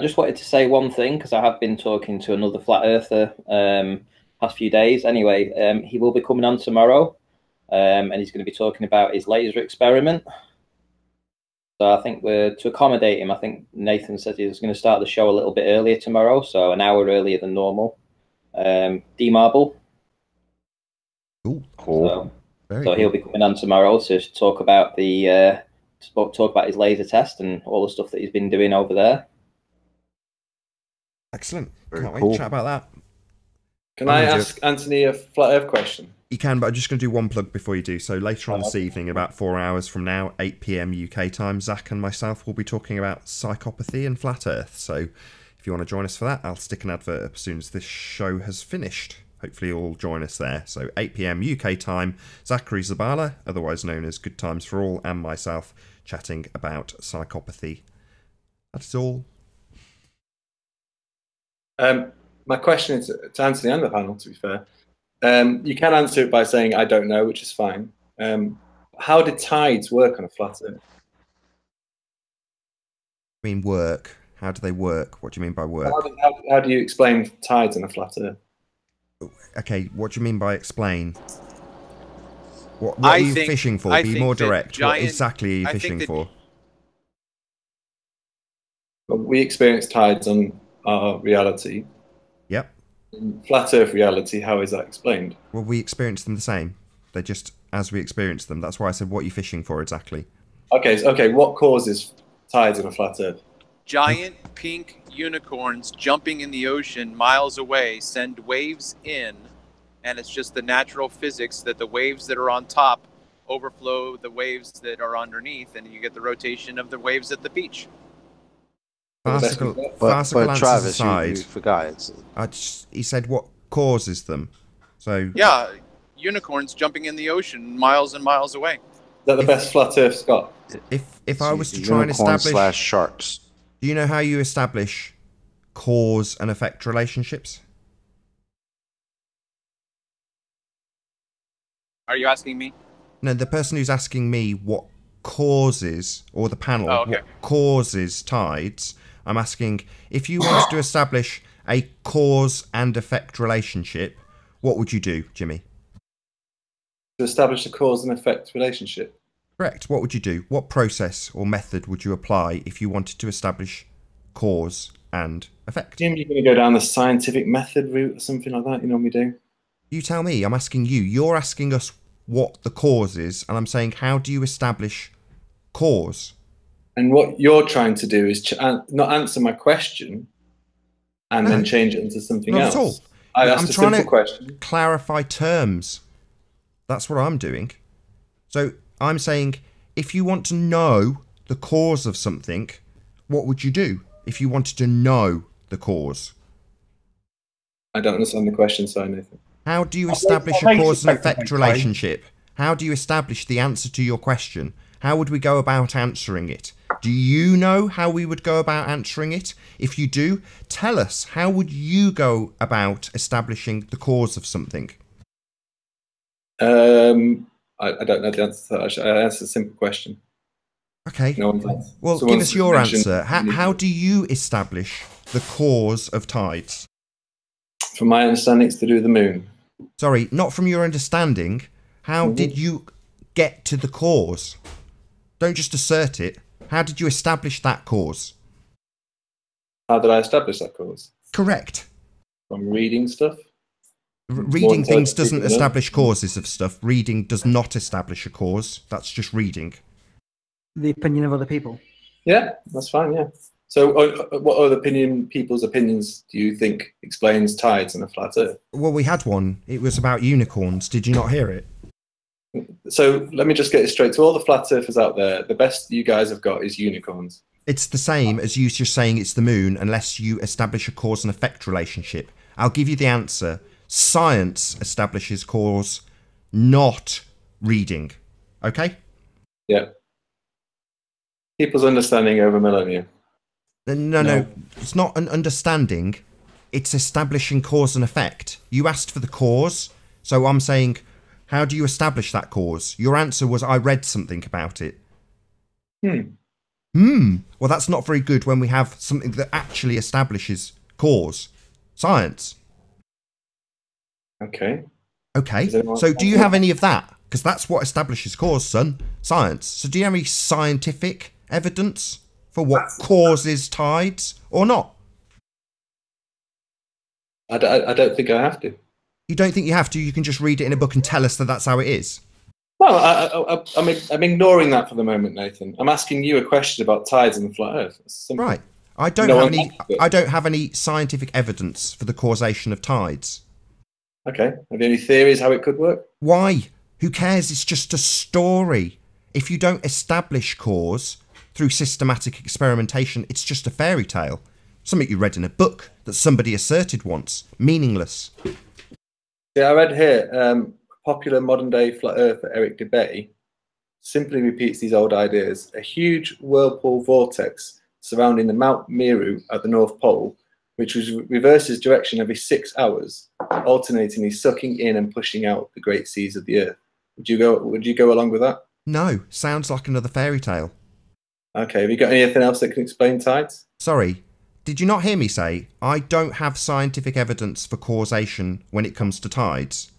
just wanted to say one thing because I have been talking to another flat earther past few days. Anyway, he will be coming on tomorrow, and he's going to be talking about his laser experiment. So I think to accommodate him, I think Nathan said he was going to start the show a little bit earlier tomorrow, so an hour earlier than normal. D-Marble. Ooh, cool. So he'll be coming on tomorrow to talk about talk about his laser test and all the stuff that he's been doing over there. Excellent. Can't wait to chat about that. Can I ask Anthony a flat earth question? You can, but I'm just going to do one plug before you do. So later on this evening, about 4 hours from now, 8 PM UK time, Zach and myself will be talking about psychopathy and flat earth. So if you want to join us for that, I'll stick an advert up as soon as this show has finished. hopefully you'll all join us there. So 8 p.m. UK time, Zachary Zabala, otherwise known as Good Times for All, and myself chatting about psychopathy. That's all. My question is to Anthony and the panel, to be fair. You can answer it by saying, I don't know, which is fine. How did tides work on a flat Earth? I mean, work. How do they work? What do you mean by work? How do you explain tides on a flat Earth? Okay, what do you mean by explain? What are you fishing for? Be more direct. What exactly are you fishing for? Well, we experience tides on our reality. Yep. In flat Earth reality, how is that explained? Well, we experience them the same. They're just as we experience them. That's why I said, what are you fishing for exactly? Okay, what causes tides on a flat Earth? Giant pink unicorns jumping in the ocean miles away send waves in, and it's just the natural physics that the waves that are on top overflow the waves that are underneath, and you get the rotation of the waves at the beach. Farcical but Travis, aside, you forgot. He said what causes them. So yeah, unicorns jumping in the ocean miles and miles away. Is that the best flat Earth, Scott? If I was to try and establish sharks, do you know how you establish cause and effect relationships? Are you asking me? No, the person who's asking me what causes, or the panel, what causes tides. I'm asking, if you wanted to establish a cause and effect relationship, what would you do, Jimmy? To establish a cause and effect relationship? Correct. What would you do? What process or method would you apply if you wanted to establish cause and effect? Jim, you're going to go down the scientific method route or something like that, you normally do? You tell me. I'm asking you. You're asking us what the cause is, and I'm saying, how do you establish cause? And what you're trying to do is not answer my question and then change it into something else. Not at all. I asked I'm trying to clarify terms. That's what I'm doing. So I'm saying, if you want to know the cause of something, what would you do if you wanted to know the cause? I don't understand the question, sorry, Nathan. How do you establish a cause and effect relationship? How do you establish the answer to your question? How would we go about answering it? Do you know how we would go about answering it? If you do, tell us, how would you go about establishing the cause of something? I don't know the answer to that. I answered a simple question. Okay. No well, give us your answer. How do you establish the cause of tides? From my understanding, it's to do with the moon. Sorry, not from your understanding. How did you get to the cause? Don't just assert it. How did you establish that cause? How did I establish that cause? Correct. From reading stuff? Reading things doesn't establish causes of stuff. Reading does not establish a cause. That's just reading. The opinion of other people. Yeah, that's fine, yeah. So what other people's opinions do you think explains tides in a flat Earth? Well, we had one. It was about unicorns. Did you not hear it? So let me just get it straight. To all the flat earthers out there, the best you guys have got is unicorns. It's the same as you just saying it's the moon unless you establish a cause and effect relationship. I'll give you the answer. Science establishes cause, not reading. Okay? Yeah. People's understanding over millennia. No. It's not an understanding. It's establishing cause and effect. You asked for the cause, so I'm saying, how do you establish that cause? Your answer was, I read something about it. Well, that's not very good when we have something that actually establishes cause. Science. Okay. So do you have any of that? Because that's what establishes cause, son. Science. So do you have any scientific evidence for what causes tides or not? I don't think I have to. You don't think you have to? You can just read it in a book and tell us that that's how it is? No, I'm ignoring that for the moment, Nathan. I'm asking you a question about tides in the flat Earth. Right. I don't have any scientific evidence for the causation of tides. Okay. Have you any theories how it could work? Why? Who cares? It's just a story. If you don't establish cause through systematic experimentation, it's just a fairy tale. Something you read in a book that somebody asserted once. Meaningless. Yeah, I read here, popular modern-day flat earther Eric DeBay simply repeats these old ideas. A huge whirlpool vortex surrounding the Mount Meru at the North Pole, which reverses direction every 6 hours, alternatingly sucking in and pushing out the great seas of the Earth. Would you go along with that? No, sounds like another fairy tale. Okay, have you got anything else that can explain tides? Sorry, did you not hear me say I don't have scientific evidence for causation when it comes to tides?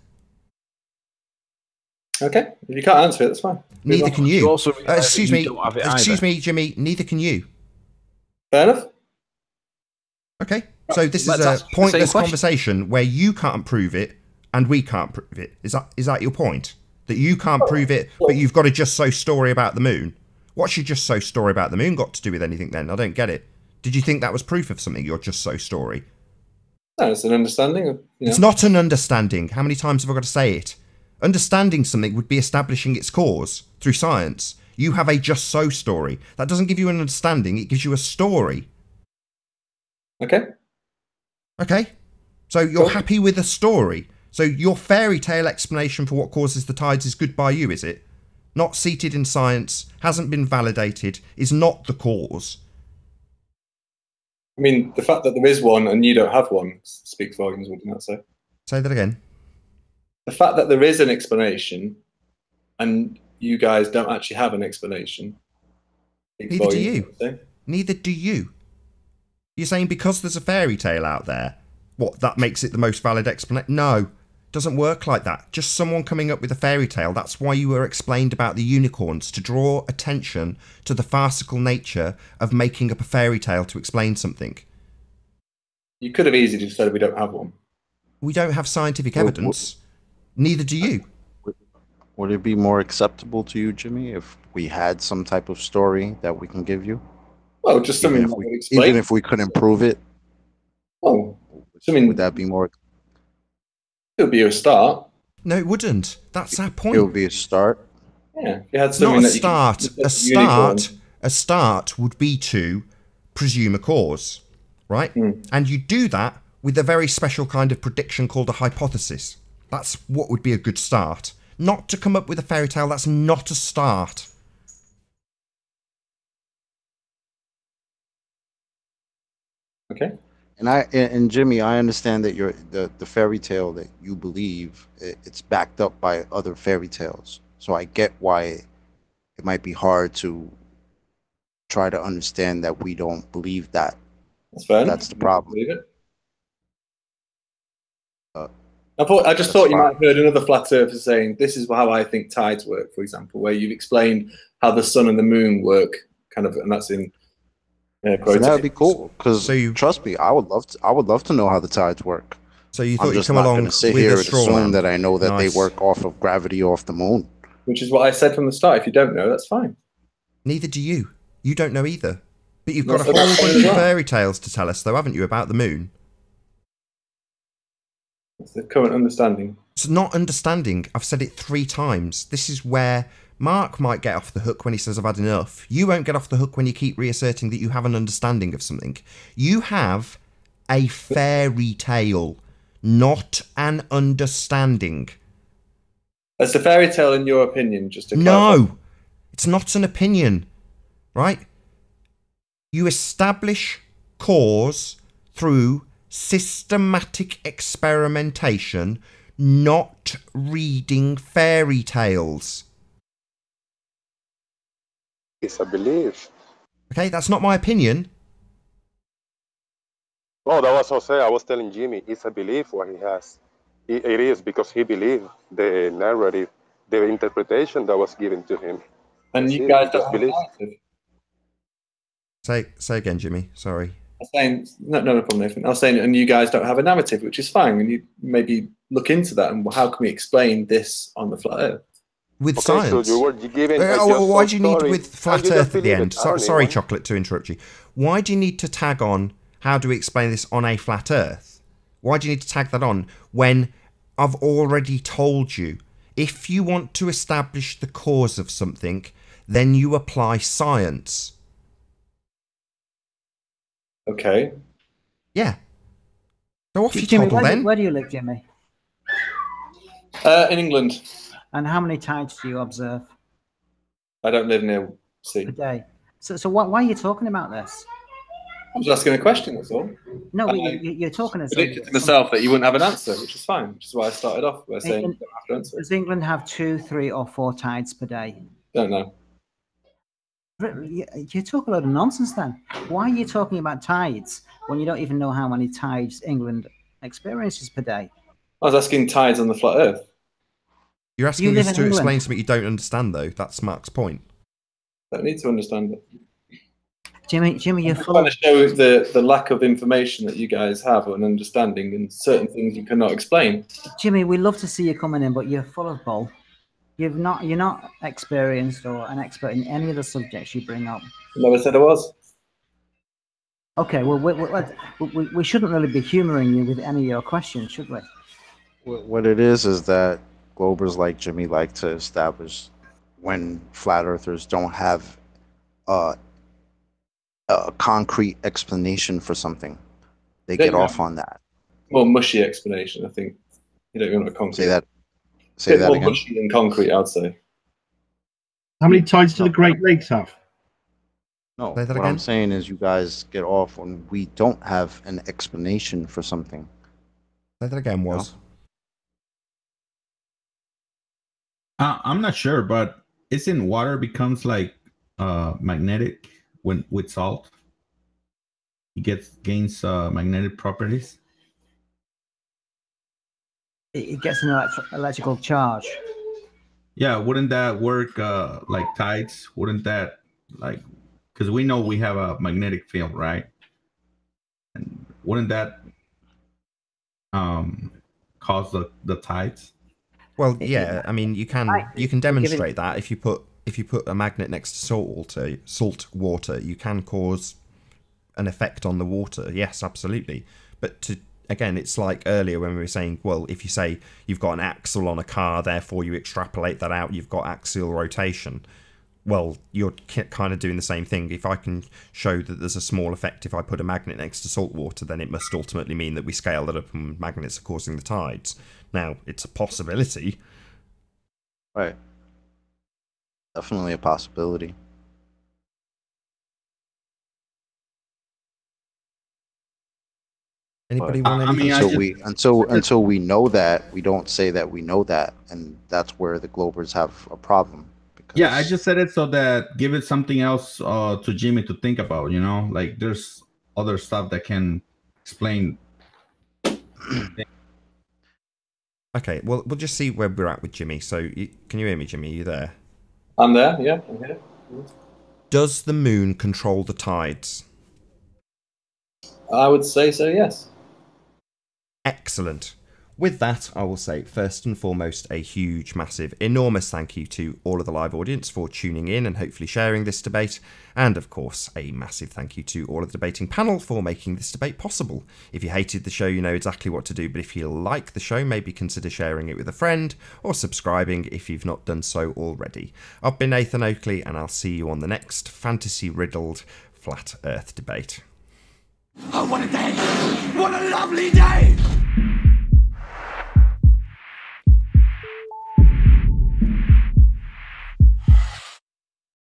Okay, if you can't answer it, that's fine. Neither can you. Also excuse me, excuse me, Jimmy. Neither can you. Fair enough. Okay, so this is a pointless conversation where you can't prove it and we can't prove it. Is that your point? That you can't prove it, but you've got a just so story about the moon? What's your just so story about the moon got to do with anything then? I don't get it. Did you think that was proof of something, your just so story? No, it's an understanding. It's not an understanding. How many times have I got to say it? Understanding something would be establishing its cause through science. You have a just so story. That doesn't give you an understanding, it gives you a story. Okay. Okay. So you're happy with a story. So your fairy tale explanation for what causes the tides is good by you, is it? Not seated in science, hasn't been validated, is not the cause. I mean, the fact that there is one and you don't have one speaks volumes, would you not say? Say that again. The fact that there is an explanation and you guys don't actually have an explanation. Neither do you. Neither do you. You're saying because there's a fairy tale out there, what, that makes it the most valid explanation? No. Doesn't work like that. Just someone coming up with a fairy tale. That's why you were explained about the unicorns, to draw attention to the farcical nature of making up a fairy tale to explain something. You could have easily just said we don't have one. We don't have scientific evidence. Neither do you. Would it be more acceptable to you, Jimmy, if we had some type of story that we can give you? Well, just something that would explain. Even if we couldn't prove it. Oh, would that be more? It would be a start. No, it wouldn't. That's our point. It would be a start. Yeah, you had something not a start. A start would be to presume a cause, right? And you do that with a very special kind of prediction called a hypothesis. That's what would be a good start. Not to come up with a fairy tale. That's not a start. Okay. And Jimmy, I understand that the fairy tale that you believe, it's backed up by other fairy tales. So I get why it might be hard to try to understand that we don't believe that. That's fair. That's the problem. Believe it. I just thought you might have heard another flat earther saying, this is how I think tides work, for example, where you've explained how the sun and the moon work, kind of, and that's in so that would be cool, because trust me, I would love to know how the tides work. So you thought I'm you'd just come not along going to sit with here a and straw assume man. that I know that Nice. they work off of gravity off the moon. Which is what I said from the start. If you don't know, that's fine. Neither do you. You don't know either. But you've got a That's whole what I'm bunch of saying. fairy tales to tell us, though, haven't you, about the moon? That's the current understanding. It's not understanding. I've said it 3 times. This is where Mark might get off the hook when he says I've had enough. You won't get off the hook when you keep reasserting that you have an understanding of something. You have a fairy tale, not an understanding. That's a fairy tale in your opinion, just to clarify. No, it's not an opinion, right? You establish cause through systematic experimentation, not reading fairy tales. It's a belief. Okay, that's not my opinion. Oh, that was Jose. I was telling Jimmy, it's a belief what he has. It is because he believed the narrative, the interpretation that was given to him. And you guys don't have a narrative. Say again, Jimmy. Sorry. I was saying, no problem, Nathan. I was saying, and you guys don't have a narrative, which is fine. And you maybe look into that and how can we explain this on the flat earth? With science. So you were given why do you need with flat earth at the end? Sorry, anyone. Chocolate, to interrupt you. Why do you need to tag on how do we explain this on a flat earth? Why do you need to tag that on when I've already told you if you want to establish the cause of something, then you apply science. Okay. Yeah. So off you Jimmy, toddle then. Where do you live, Jimmy? In England. And how many tides do you observe I don't live near sea. a day? So why are you talking about this? I was asking a question, that's all. No, but you're talking as predicted to myself that you wouldn't have an answer, which is fine, which is why I started off by saying you don't have to answer. Does England have 2, 3, or 4 tides per day? Don't know. You talk a lot of nonsense then. Why are you talking about tides when you don't even know how many tides England experiences per day? I was asking tides on the flat Earth. You're asking us to explain something you don't understand, though. That's Mark's point. I don't need to understand it. Jimmy, you're trying to show the lack of information that you guys have and understanding and certain things you cannot explain. Jimmy, we love to see you coming in, but you're full of bull. You're not experienced or an expert in any of the subjects you bring up. Never said I was. Okay, well, we shouldn't really be humouring you with any of your questions, should we? What it is that Globers like Jimmy like to establish when flat earthers don't have a concrete explanation for something. They get off on that. More mushy explanation, I think. You don't want a concrete. Say that more again. Mushy than concrete, I'd say. How many tides do the Great Lakes have? No, what I'm saying is you guys get off when we don't have an explanation for something. Say that again, was. I'm not sure, but isn't water becomes like magnetic with salt? It gains magnetic properties. It gets an electrical charge. Yeah, wouldn't that work like tides? Wouldn't that because we know we have a magnetic field, right? And wouldn't that cause the tides? Well, yeah. I mean, you can demonstrate that if you put a magnet next to salt water, you can cause an effect on the water. Yes, absolutely. But again, it's like earlier when we were saying, well, if you say you've got an axle on a car, therefore you extrapolate that out, you've got axial rotation. Well, you're kind of doing the same thing. If I can show that there's a small effect if I put a magnet next to salt water, then it must ultimately mean that we scale that up and magnets are causing the tides. Now, it's a possibility. Right. Definitely a possibility. Anybody want anything? Until we know that, we don't say that we know that, and that's where the Globers have a problem. Yeah, I just said it so that give it something else to Jimmy to think about, like there's other stuff that can explain. Okay, well, we'll just see where we're at with Jimmy. So, can you hear me, Jimmy? Are you there? I'm there, yeah, I'm here. Does the moon control the tides? I would say so, yes. Excellent. With that, I will say, first and foremost, a huge, massive, enormous thank you to all of the live audience for tuning in and hopefully sharing this debate. And, of course, a massive thank you to all of the debating panel for making this debate possible. If you hated the show, you know exactly what to do. But if you like the show, maybe consider sharing it with a friend or subscribing if you've not done so already. I've been Nathan Oakley, and I'll see you on the next fantasy-riddled Flat Earth debate. Oh, what a day! What a lovely day!